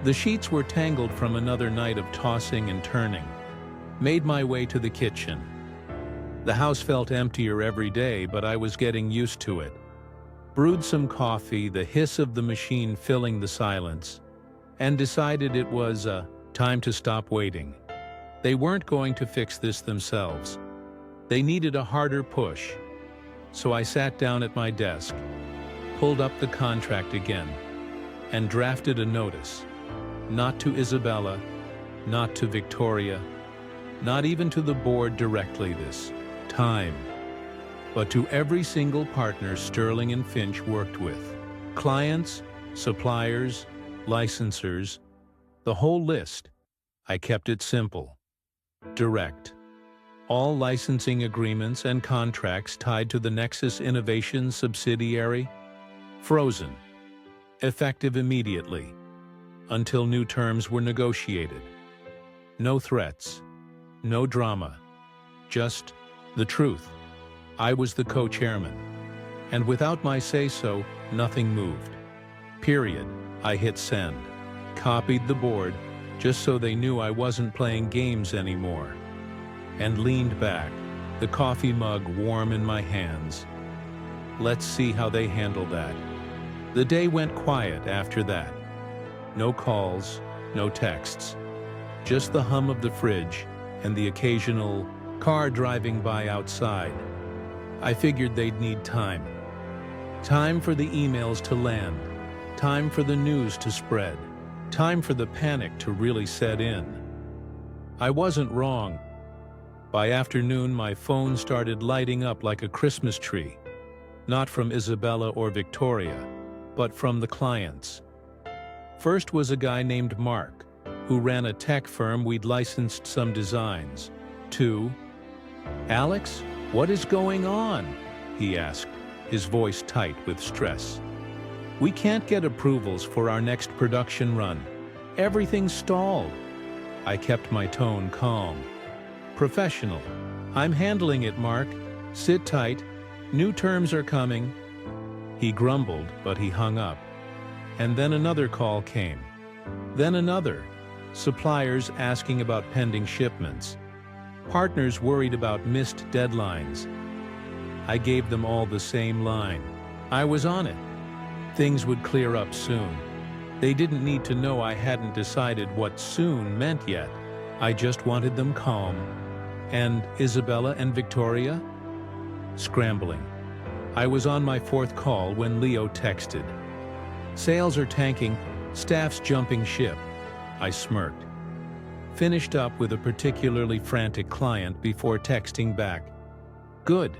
A: The sheets were tangled from another night of tossing and turning. Made my way to the kitchen. The house felt emptier every day, but I was getting used to it. Brewed some coffee, the hiss of the machine filling the silence, and decided it was time to stop waiting. They weren't going to fix this themselves. They needed a harder push. So I sat down at my desk, pulled up the contract again, and drafted a notice. Not to Isabella, not to Victoria, not even to the board directly this time, but to every single partner Sterling and Finch worked with. Clients, suppliers, licensors, the whole list. I kept it simple, direct. All licensing agreements and contracts tied to the Nexus Innovations subsidiary, frozen, effective immediately, until new terms were negotiated. No threats, no drama, just the truth. I was the co-chairman, and without my say-so, nothing moved. Period. I hit send, copied the board, just so they knew I wasn't playing games anymore, and leaned back, the coffee mug warm in my hands. Let's see how they handle that. The day went quiet after that. No calls, no texts, just the hum of the fridge and the occasional car driving by outside. I figured they'd need time. Time for the emails to land, time for the news to spread, time for the panic to really set in. I wasn't wrong. By afternoon, my phone started lighting up like a Christmas tree, not from Isabella or Victoria, but from the clients. First was a guy named Mark, who ran a tech firm we'd licensed some designs. 2. "Alex, what is going on?" he asked, his voice tight with stress. "We can't get approvals for our next production run. Everything's stalled." I kept my tone calm. Professional. "I'm handling it, Mark. Sit tight. New terms are coming." He grumbled, but he hung up. And then another call came. Then another. Suppliers asking about pending shipments. Partners worried about missed deadlines. I gave them all the same line. I was on it. Things would clear up soon. They didn't need to know I hadn't decided what soon meant yet. I just wanted them calm. And Isabella and Victoria? Scrambling. I was on my 4th call when Leo texted. "Sales are tanking, staff's jumping ship." I smirked. Finished up with a particularly frantic client before texting back. Good.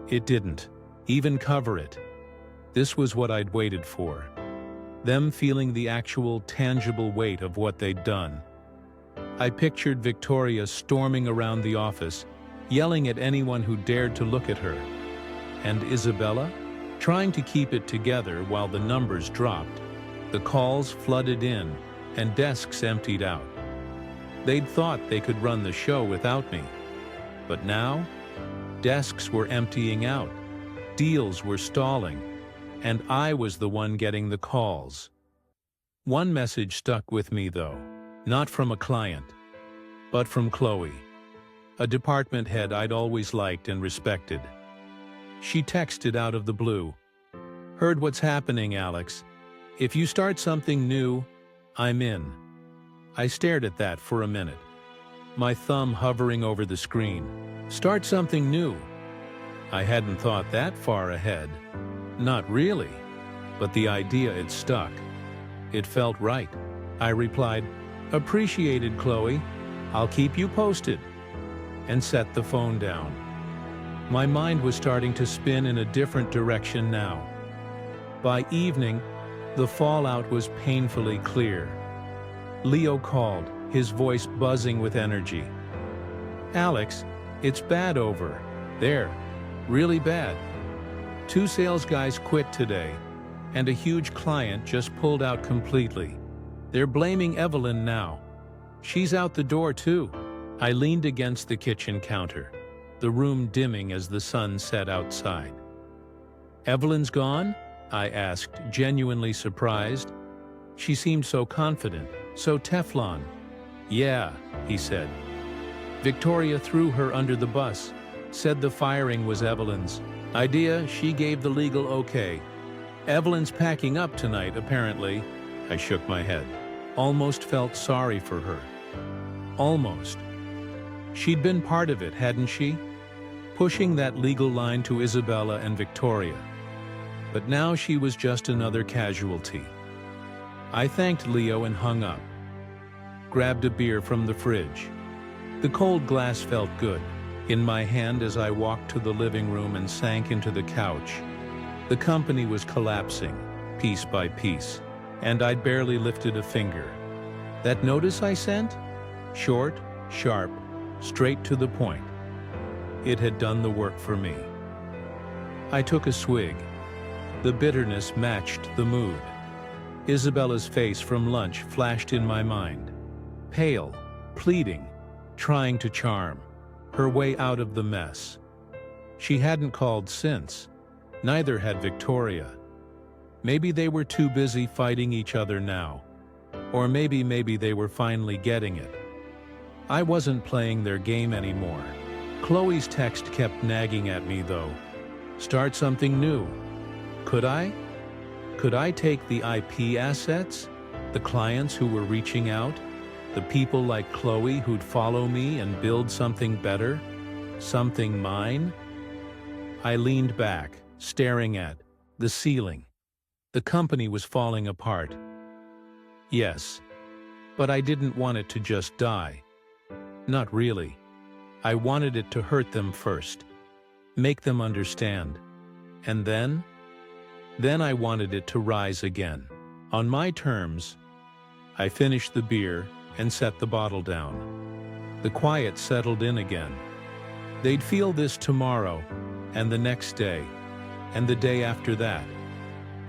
A: It didn't even cover it. This was what I'd waited for. Them feeling the actual tangible weight of what they'd done. I pictured Victoria storming around the office, yelling at anyone who dared to look at her. And Isabella? Trying to keep it together while the numbers dropped. The calls flooded in, and desks emptied out. They'd thought they could run the show without me. But now, desks were emptying out, deals were stalling, and I was the one getting the calls. One message stuck with me though, not from a client, but from Chloe, a department head I'd always liked and respected. She texted out of the blue, "Heard what's happening, Alex. If you start something new, I'm in." I stared at that for a minute, my thumb hovering over the screen. Start something new. I hadn't thought that far ahead. Not really, but the idea had stuck. It felt right. I replied, "Appreciated, Chloe. I'll keep you posted," and set the phone down. My mind was starting to spin in a different direction now. By evening, the fallout was painfully clear. Leo called, his voice buzzing with energy. "Alex, it's bad over there. Really bad. 2 sales guys quit today, and a huge client just pulled out completely. They're blaming Evelyn now. She's out the door too." I leaned against the kitchen counter, the room dimming as the sun set outside. "Evelyn's gone?" I asked, genuinely surprised. She seemed so confident, so Teflon. "Yeah," he said. "Victoria threw her under the bus, said the firing was Evelyn's idea. She gave the legal okay. Evelyn's packing up tonight, apparently." I shook my head. Almost felt sorry for her. Almost. She'd been part of it, hadn't she? Pushing that legal line to Isabella and Victoria. But now she was just another casualty. I thanked Leo and hung up. Grabbed a beer from the fridge. The cold glass felt good in my hand as I walked to the living room and sank into the couch. The company was collapsing, piece by piece, and I'd barely lifted a finger. That notice I sent? Short, sharp, straight to the point. It had done the work for me. I took a swig. The bitterness matched the mood. Isabella's face from lunch flashed in my mind. Pale, pleading, trying to charm, her way out of the mess. She hadn't called since. Neither had Victoria. Maybe they were too busy fighting each other now. Or maybe they were finally getting it. I wasn't playing their game anymore. Chloe's text kept nagging at me though. Start something new. Could I? Could I take the IP assets? The clients who were reaching out? The people like Chloe who'd follow me and build something better? Something mine? I leaned back, staring at the ceiling. The company was falling apart. Yes, but I didn't want it to just die. Not really. I wanted it to hurt them first, make them understand. And then I wanted it to rise again. On my terms. I finished the beer and set the bottle down. The quiet settled in again. They'd feel this tomorrow, and the next day, and the day after that.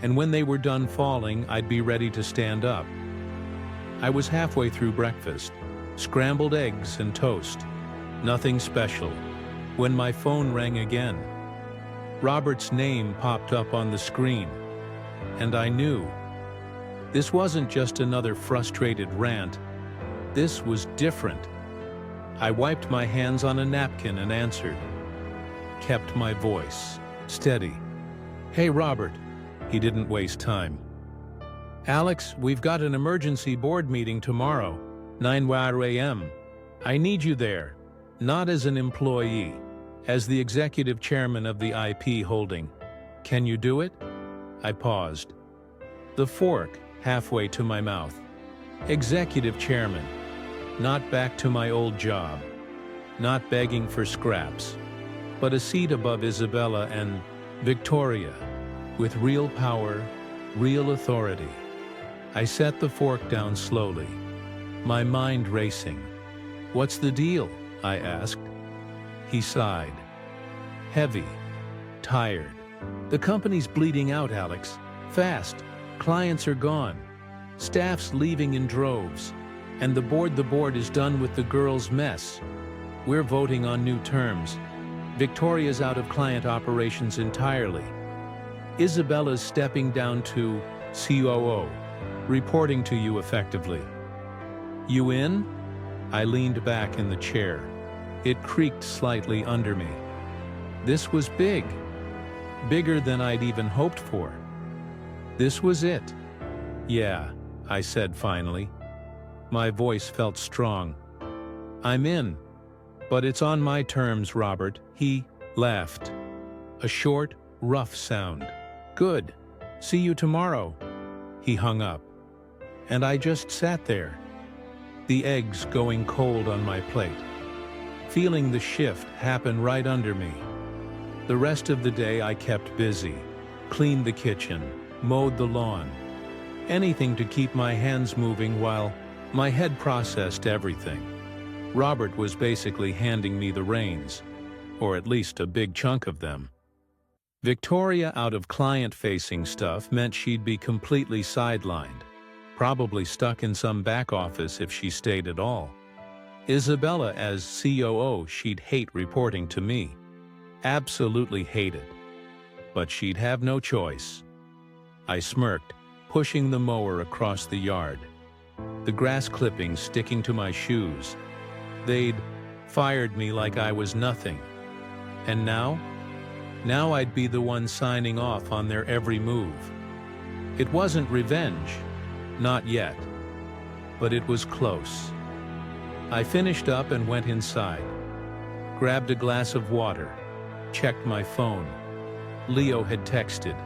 A: And when they were done falling, I'd be ready to stand up. I was halfway through breakfast, scrambled eggs and toast. Nothing special, when my phone rang again. Robert's name popped up on the screen, and I knew. This wasn't just another frustrated rant. This was different. I wiped my hands on a napkin and answered. Kept my voice steady. "Hey, Robert." He didn't waste time. "Alex, we've got an emergency board meeting tomorrow, 9 a.m. I need you there, not as an employee, as the executive chairman of the IP holding. Can you do it?" I paused. The fork halfway to my mouth. Executive chairman. Not back to my old job. Not begging for scraps. But a seat above Isabella and Victoria. With real power, real authority. I set the fork down slowly. My mind racing. "What's the deal?" I asked. He sighed. Heavy. Tired. "The company's bleeding out, Alex. Fast. Clients are gone. Staff's leaving in droves. And the board is done with the girls' mess. We're voting on new terms. Victoria's out of client operations entirely. Isabella's stepping down to COO, reporting to you effectively. You in?" I leaned back in the chair. It creaked slightly under me. This was big. Bigger than I'd even hoped for. This was it. "Yeah," I said finally. My voice felt strong. "I'm in. But it's on my terms, Robert." He laughed. A short, rough sound. "Good. See you tomorrow." He hung up. And I just sat there, the eggs going cold on my plate, feeling the shift happen right under me. The rest of the day I kept busy, cleaned the kitchen, mowed the lawn, anything to keep my hands moving while my head processed everything. Robert was basically handing me the reins, or at least a big chunk of them. Victoria out of client-facing stuff meant she'd be completely sidelined, probably stuck in some back office if she stayed at all. Isabella as COO, she'd hate reporting to me. Absolutely hate it. But she'd have no choice. I smirked, pushing the mower across the yard, the grass clippings sticking to my shoes. They'd fired me like I was nothing. And now? Now I'd be the one signing off on their every move. It wasn't revenge. Not yet. But it was close. I finished up and went inside. Grabbed a glass of water. Checked my phone. Leo had texted.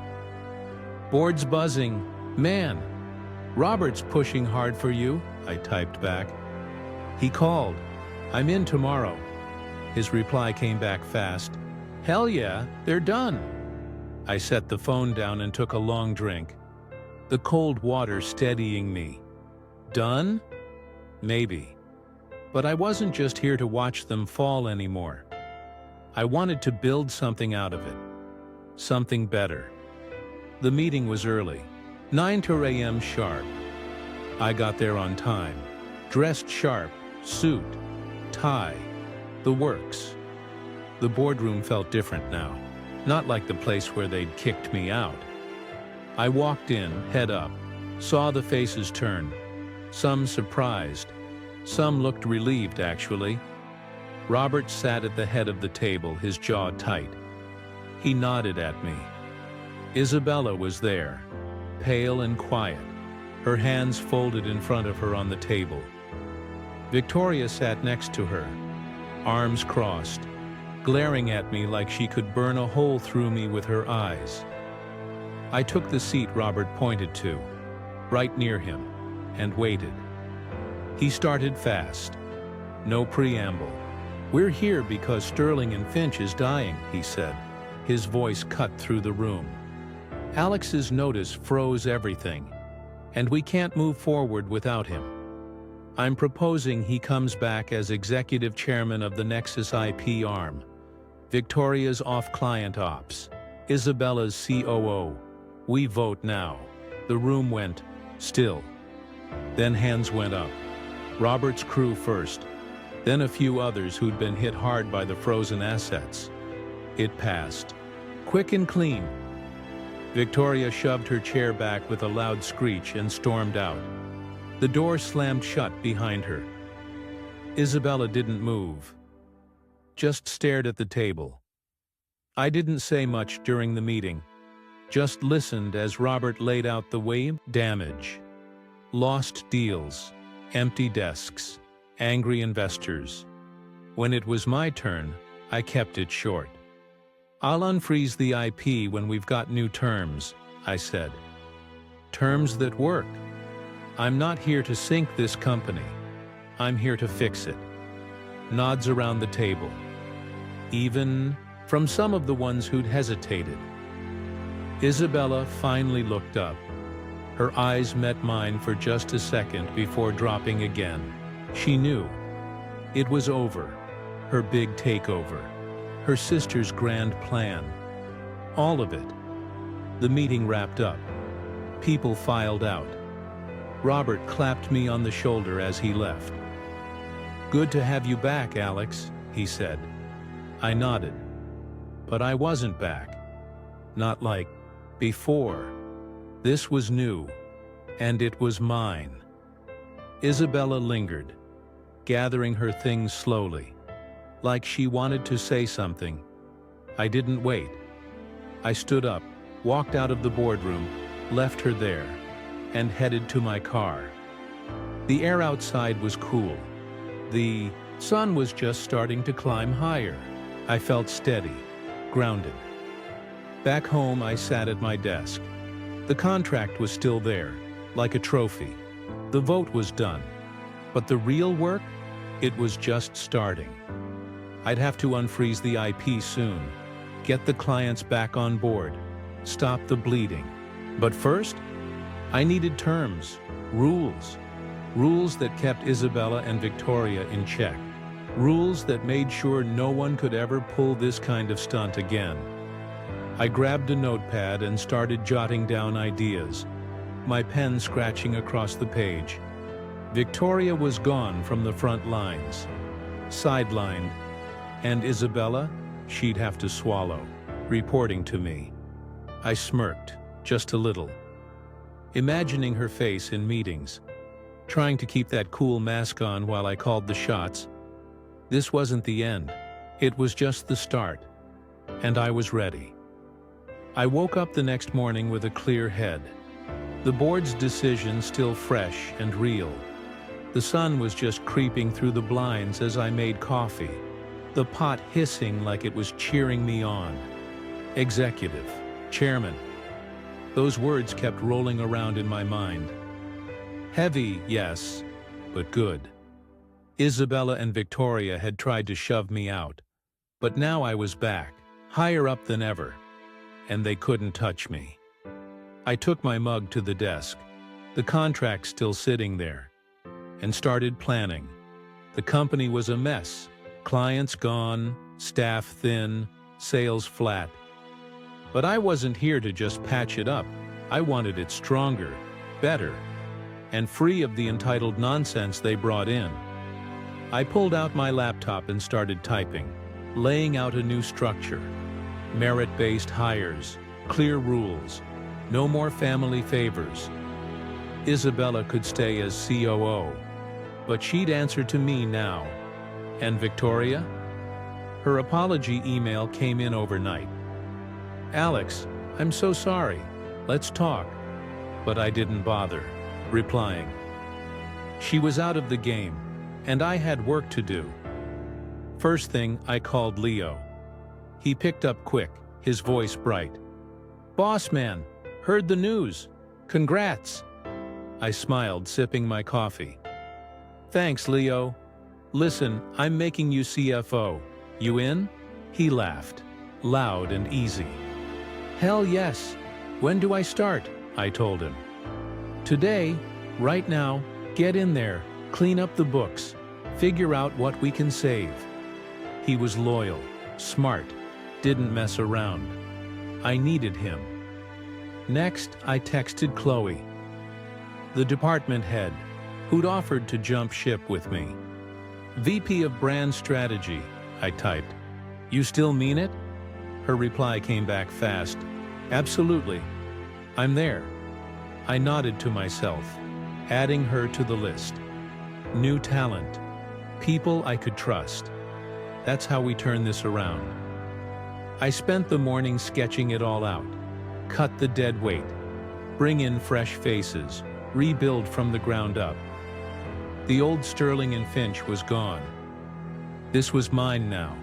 A: "Board's buzzing. Man, Robert's pushing hard for you," I typed back. He called. "I'm in tomorrow." His reply came back fast. "Hell yeah, they're done." I set the phone down and took a long drink, the cold water steadying me. Done? Maybe. But I wasn't just here to watch them fall anymore. I wanted to build something out of it. Something better. The meeting was early, 9 a.m. sharp. I got there on time, dressed sharp, suit, tie, the works. The boardroom felt different now, not like the place where they'd kicked me out. I walked in, head up, saw the faces turn, some surprised, some looked relieved actually. Robert sat at the head of the table, his jaw tight. He nodded at me. Isabella was there, pale and quiet, her hands folded in front of her on the table. Victoria sat next to her, arms crossed, glaring at me like she could burn a hole through me with her eyes. I took the seat Robert pointed to, right near him, and waited. He started fast. No preamble. "We're here because Sterling and Finch is dying," he said. His voice cut through the room. "Alex's notice froze everything, and we can't move forward without him. I'm proposing he comes back as executive chairman of the Nexus IP arm. Victoria's off-client ops. Isabella's COO. We vote now." The room went still. Then hands went up. Robert's crew first, then a few others who'd been hit hard by the frozen assets. It passed. Quick and clean. Victoria shoved her chair back with a loud screech and stormed out. The door slammed shut behind her. Isabella didn't move, just stared at the table. I didn't say much during the meeting, just listened as Robert laid out the way: damage, lost deals, empty desks, angry investors. When it was my turn, I kept it short. "I'll unfreeze the IP when we've got new terms," I said. "Terms that work. I'm not here to sink this company. I'm here to fix it." Nods around the table, even from some of the ones who'd hesitated. Isabella finally looked up. Her eyes met mine for just a second before dropping again. She knew. It was over. Her big takeover. Her sister's grand plan. All of it. The meeting wrapped up. People filed out. Robert clapped me on the shoulder as he left. "Good to have you back, Alex," he said. I nodded. But I wasn't back. Not like before. This was new, and it was mine. Isabella lingered, gathering her things slowly, like she wanted to say something. I didn't wait. I stood up, walked out of the boardroom, left her there, and headed to my car. The air outside was cool. The sun was just starting to climb higher. I felt steady, grounded. Back home, I sat at my desk. The contract was still there, like a trophy. The vote was done. But the real work? It was just starting. I'd have to unfreeze the IP soon, get the clients back on board, stop the bleeding. But first, I needed terms, rules. Rules that kept Isabella and Victoria in check. Rules that made sure no one could ever pull this kind of stunt again. I grabbed a notepad and started jotting down ideas, my pen scratching across the page. Victoria was gone from the front lines, sidelined, and Isabella, she'd have to swallow, reporting to me. I smirked, just a little, imagining her face in meetings, trying to keep that cool mask on while I called the shots. This wasn't the end. It was just the start, and I was ready. I woke up the next morning with a clear head. The board's decision still fresh and real. The sun was just creeping through the blinds as I made coffee, the pot hissing like it was cheering me on. Executive, chairman. Those words kept rolling around in my mind. Heavy, yes, but good. Isabella and Victoria had tried to shove me out, but now I was back, higher up than ever, and they couldn't touch me. I took my mug to the desk, the contract still sitting there, and started planning. The company was a mess, clients gone, staff thin, sales flat. But I wasn't here to just patch it up. I wanted it stronger, better, and free of the entitled nonsense they brought in. I pulled out my laptop and started typing, laying out a new structure. Merit-based hires, clear rules, no more family favors. Isabella could stay as COO, but she'd answer to me now. And Victoria? Her apology email came in overnight. "Alex, I'm so sorry. Let's talk." But I didn't bother, replying. She was out of the game, and I had work to do. First thing, I called Leo. He picked up quick, his voice bright. "Boss man, heard the news. Congrats." I smiled, sipping my coffee. "Thanks, Leo. Listen, I'm making you CFO. You in?" He laughed, loud and easy. "Hell yes. When do I start?" I told him. "Today, right now, get in there, clean up the books, figure out what we can save." He was loyal, smart, didn't mess around. I needed him. Next, I texted Chloe, the department head, who'd offered to jump ship with me. "VP of Brand Strategy," I typed. "You still mean it?" Her reply came back fast. "Absolutely. I'm there." I nodded to myself, adding her to the list. New talent. People I could trust. That's how we turn this around. I spent the morning sketching it all out. Cut the dead weight. Bring in fresh faces. Rebuild from the ground up. The old Sterling and Finch was gone. This was mine now,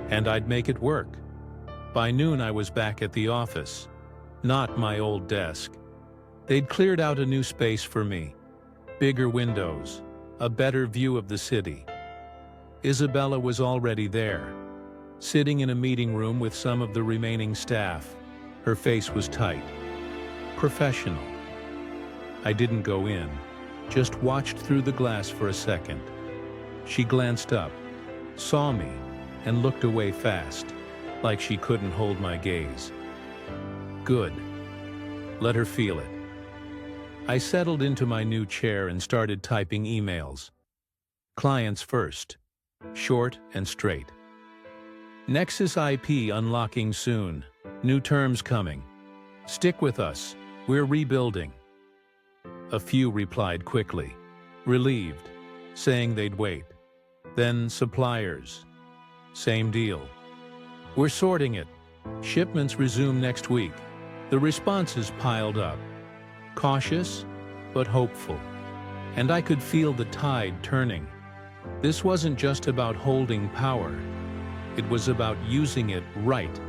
A: and I'd make it work. By noon I was back at the office. Not my old desk. They'd cleared out a new space for me. Bigger windows, a better view of the city. Isabella was already there, sitting in a meeting room with some of the remaining staff. Her face was tight. Professional. I didn't go in, just watched through the glass for a second. She glanced up, saw me, and looked away fast, like she couldn't hold my gaze. Good. Let her feel it. I settled into my new chair and started typing emails. Clients first. Short and straight. Nexus IP unlocking soon. New terms coming. Stick with us. We're rebuilding. A few replied quickly, relieved, saying they'd wait. Then suppliers. Same deal. We're sorting it. Shipments resume next week. The responses piled up. Cautious, but hopeful. And I could feel the tide turning. This wasn't just about holding power. It was about using it right.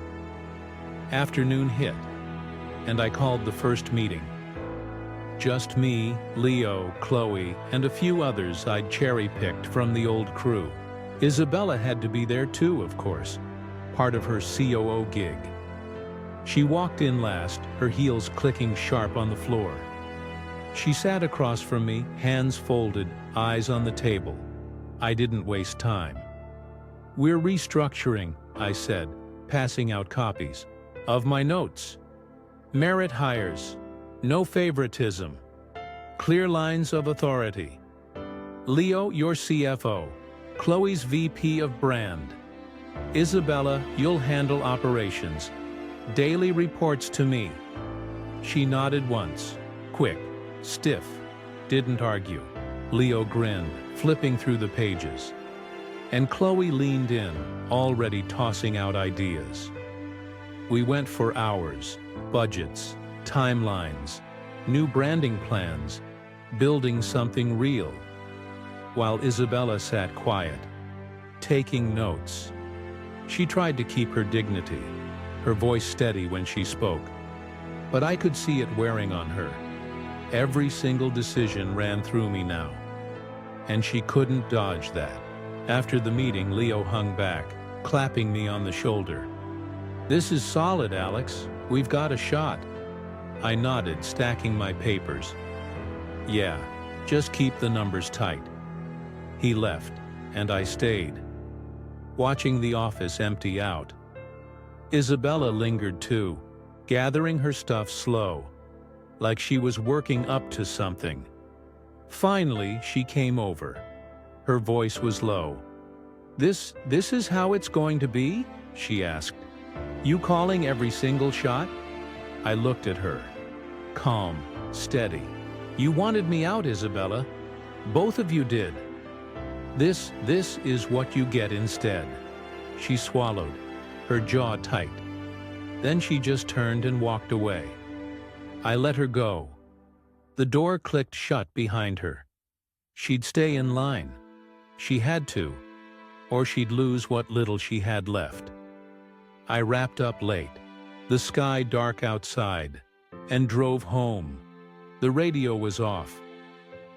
A: Afternoon hit, and I called the first meeting. Just me, Leo, Chloe, and a few others I'd cherry-picked from the old crew. Isabella had to be there too, of course, part of her COO gig. She walked in last, her heels clicking sharp on the floor. She sat across from me, hands folded, eyes on the table. I didn't waste time. We're restructuring, I said, passing out copies. Of my notes. Merit hires. No favoritism. Clear lines of authority. Leo, your CFO. Chloe's VP of brand. Isabella, you'll handle operations. Daily reports to me. She nodded once. Quick. Stiff. Didn't argue. Leo grinned, flipping through the pages. And Chloe leaned in, already tossing out ideas. We went for hours. Budgets, timelines, new branding plans, building something real. While Isabella sat quiet, taking notes. She tried to keep her dignity, her voice steady when she spoke. But I could see it wearing on her. Every single decision ran through me now. And she couldn't dodge that. After the meeting, Leo hung back, clapping me on the shoulder. This is solid, Alex. We've got a shot. I nodded, stacking my papers. Yeah, just keep the numbers tight. He left, and I stayed, watching the office empty out. Isabella lingered too, gathering her stuff slow, like she was working up to something. Finally, she came over. Her voice was low. This is how it's going to be?" she asked. "You calling every single shot?" I looked at her. Calm, steady. "You wanted me out, Isabella. Both of you did. This is what you get instead." She swallowed, her jaw tight. Then she just turned and walked away. I let her go. The door clicked shut behind her. She'd stay in line. She had to, or she'd lose what little she had left. I wrapped up late, the sky dark outside, and drove home. The radio was off.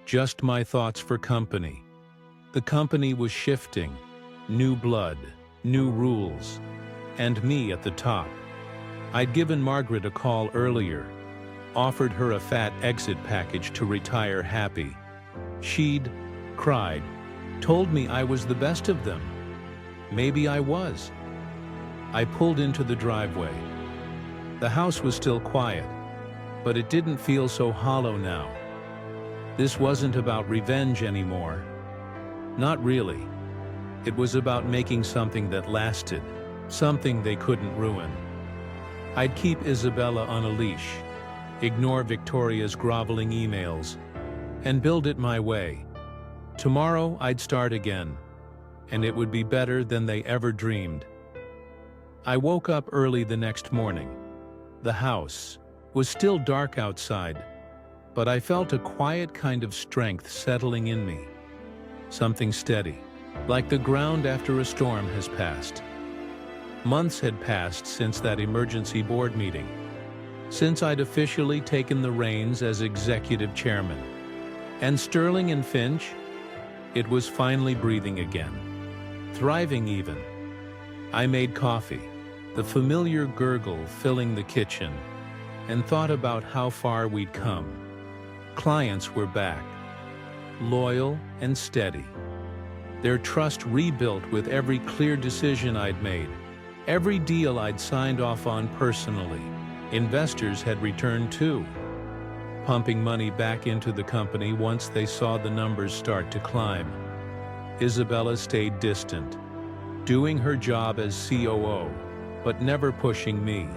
A: Just my thoughts for company. The company was shifting. New blood, new rules, and me at the top. I'd given Margaret a call earlier, offered her a fat exit package to retire happy. She'd cried, told me I was the best of them. Maybe I was. I pulled into the driveway. The house was still quiet, but it didn't feel so hollow now. This wasn't about revenge anymore. Not really. It was about making something that lasted, something they couldn't ruin. I'd keep Isabella on a leash, ignore Victoria's groveling emails, and build it my way. Tomorrow I'd start again, and it would be better than they ever dreamed. I woke up early the next morning. The house was still dark outside, but I felt a quiet kind of strength settling in me. Something steady, like the ground after a storm has passed. Months had passed since that emergency board meeting, since I'd officially taken the reins as executive chairman. And Sterling and Finch, it was finally breathing again, thriving even. I made coffee, the familiar gurgle filling the kitchen, and thought about how far we'd come. Clients were back, loyal and steady. their trust rebuilt with every clear decision I'd made, every deal I'd signed off on personally. Investors had returned too, pumping money back into the company once they saw the numbers start to climb. Isabella stayed distant, doing her job as COO, but never pushing me,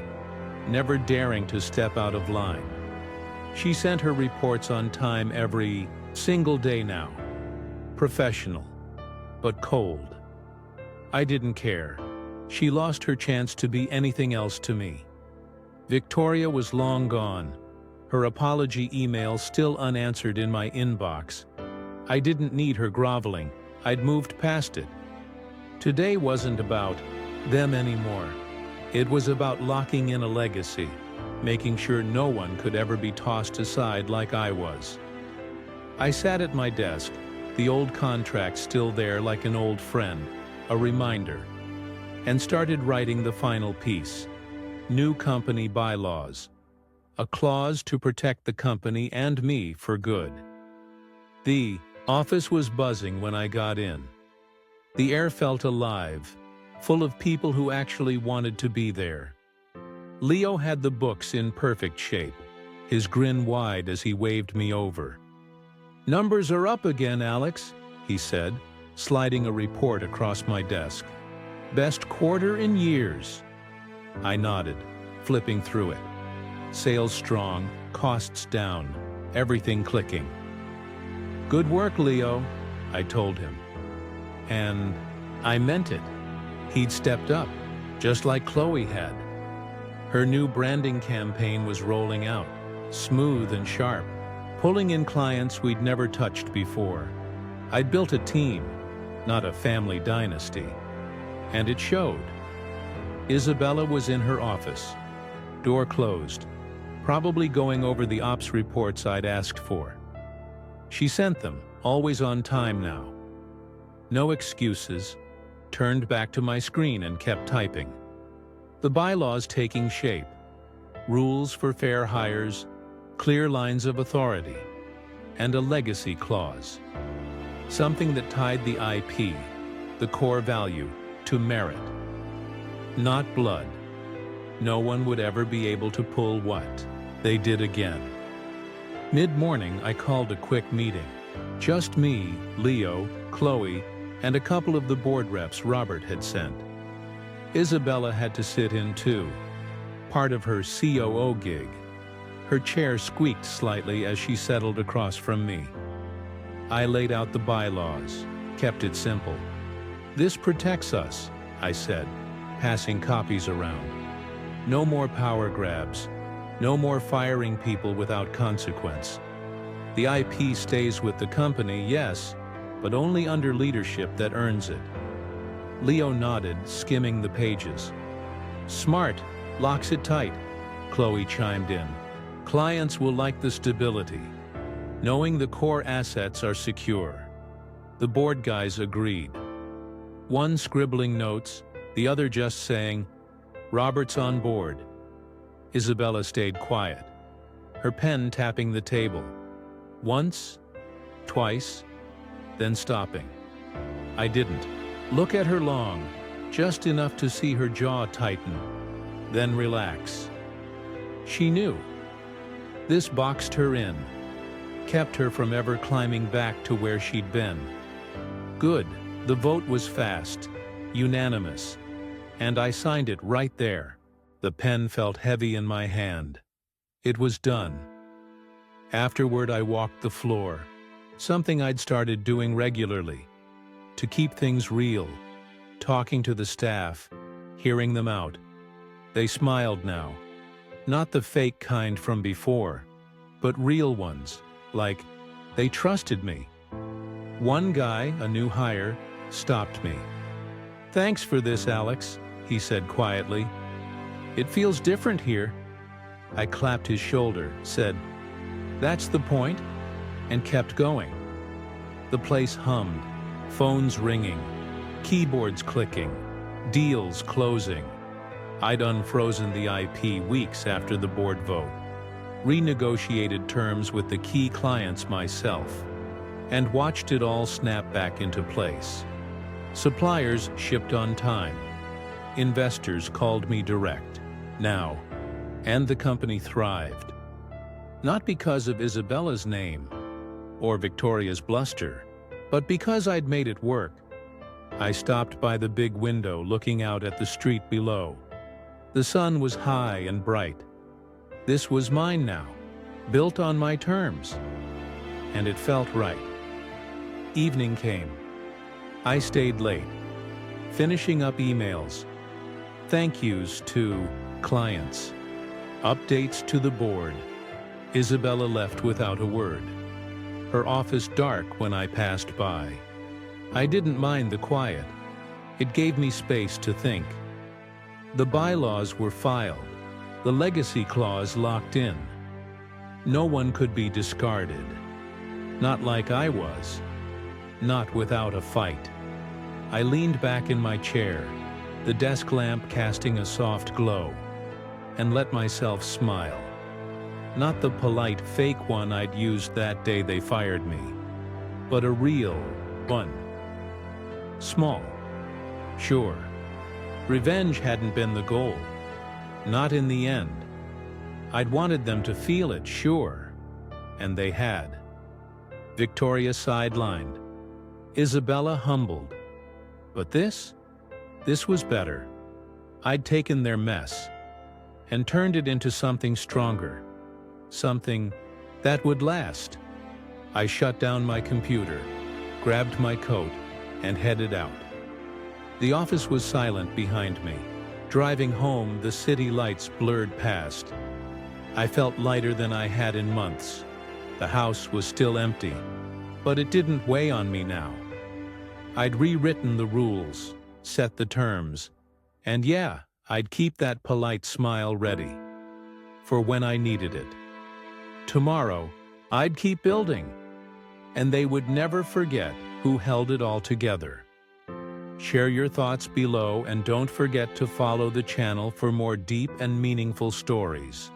A: never daring to step out of line. She sent her reports on time every single day now. Professional, but cold. I didn't care. She lost her chance to be anything else to me. Victoria was long gone, her apology email still unanswered in my inbox. I didn't need her groveling. I'd moved past it. Today wasn't about them anymore. It was about locking in a legacy, making sure no one could ever be tossed aside like I was. I sat at my desk, the old contract still there like an old friend, a reminder, and started writing the final piece. New company bylaws. A clause to protect the company and me for good. The office was buzzing when I got in. The air felt alive, full of people who actually wanted to be there. Leo had the books in perfect shape, his grin wide as he waved me over. "Numbers are up again, Alex," he said, sliding a report across my desk. "Best quarter in years." I nodded, flipping through it. Sales strong, costs down, everything clicking. "Good work, Leo," I told him. And I meant it. He'd stepped up, just like Chloe had. Her new branding campaign was rolling out, smooth and sharp, pulling in clients we'd never touched before. I'd built a team, not a family dynasty. And it showed. Isabella was in her office, door closed, probably going over the ops reports I'd asked for. She sent them, always on time now. No excuses, turned back to my screen and kept typing. The bylaws taking shape. Rules for fair hires, clear lines of authority, and a legacy clause. Something that tied the IP, the core value, to merit. Not blood. No one would ever be able to pull what they did again. Mid-morning, I called a quick meeting. Just me, Leo, Chloe, and a couple of the board reps Robert had sent. Isabella had to sit in too, part of her COO gig. Her chair squeaked slightly as she settled across from me. I laid out the bylaws, kept it simple. "This protects us," I said, passing copies around. "No more power grabs. No more firing people without consequence. The IP stays with the company, yes, but only under leadership that earns it." Leo nodded, skimming the pages. "Smart, locks it tight," Chloe chimed in. "Clients will like the stability, knowing the core assets are secure." The board guys agreed. One scribbling notes, the other just saying, "Robert's on board." Isabella stayed quiet, her pen tapping the table. Once, twice, then stopping. I didn't look at her long, just enough to see her jaw tighten, then relax. She knew. This boxed her in, kept her from ever climbing back to where she'd been. Good, the vote was fast, unanimous, and I signed it right there. The pen felt heavy in my hand. It was done. Afterward, I walked the floor, something I'd started doing regularly, to keep things real, talking to the staff, hearing them out. They smiled now, not the fake kind from before, but real ones, like they trusted me. One guy, a new hire, stopped me. "Thanks for this, Alex," he said quietly. "It feels different here." I clapped his shoulder, said, "That's the point," and kept going. The place hummed, phones ringing, keyboards clicking, deals closing. I'd unfrozen the IP weeks after the board vote, renegotiated terms with the key clients myself, and watched it all snap back into place. Suppliers shipped on time. Investors called me direct. Now, and the company thrived. Not because of Isabella's name or Victoria's bluster, but because I'd made it work. I stopped by the big window looking out at the street below. The sun was high and bright. This was mine now, built on my terms. And it felt right. Evening came. I stayed late, finishing up emails, thank yous to clients, updates to the board. Isabella left without a word. Her office dark when I passed by. I didn't mind the quiet. It gave me space to think. The bylaws were filed, the legacy clause locked in. No one could be discarded. Not like I was. Not without a fight. I leaned back in my chair, the desk lamp casting a soft glow, and let myself smile. Not the polite fake one I'd used that day they fired me, but a real one. Small. Sure. Revenge hadn't been the goal. Not in the end. I'd wanted them to feel it, sure. And they had. Victoria sidelined. Isabella humbled. But this was better. I'd taken their mess and turned it into something stronger. Something that would last. I shut down my computer, grabbed my coat, and headed out. The office was silent behind me. Driving home, the city lights blurred past. I felt lighter than I had in months. The house was still empty, but it didn't weigh on me now. I'd rewritten the rules, set the terms, and yeah, I'd keep that polite smile ready for when I needed it. Tomorrow, I'd keep building, and they would never forget who held it all together. Share your thoughts below and don't forget to follow the channel for more deep and meaningful stories.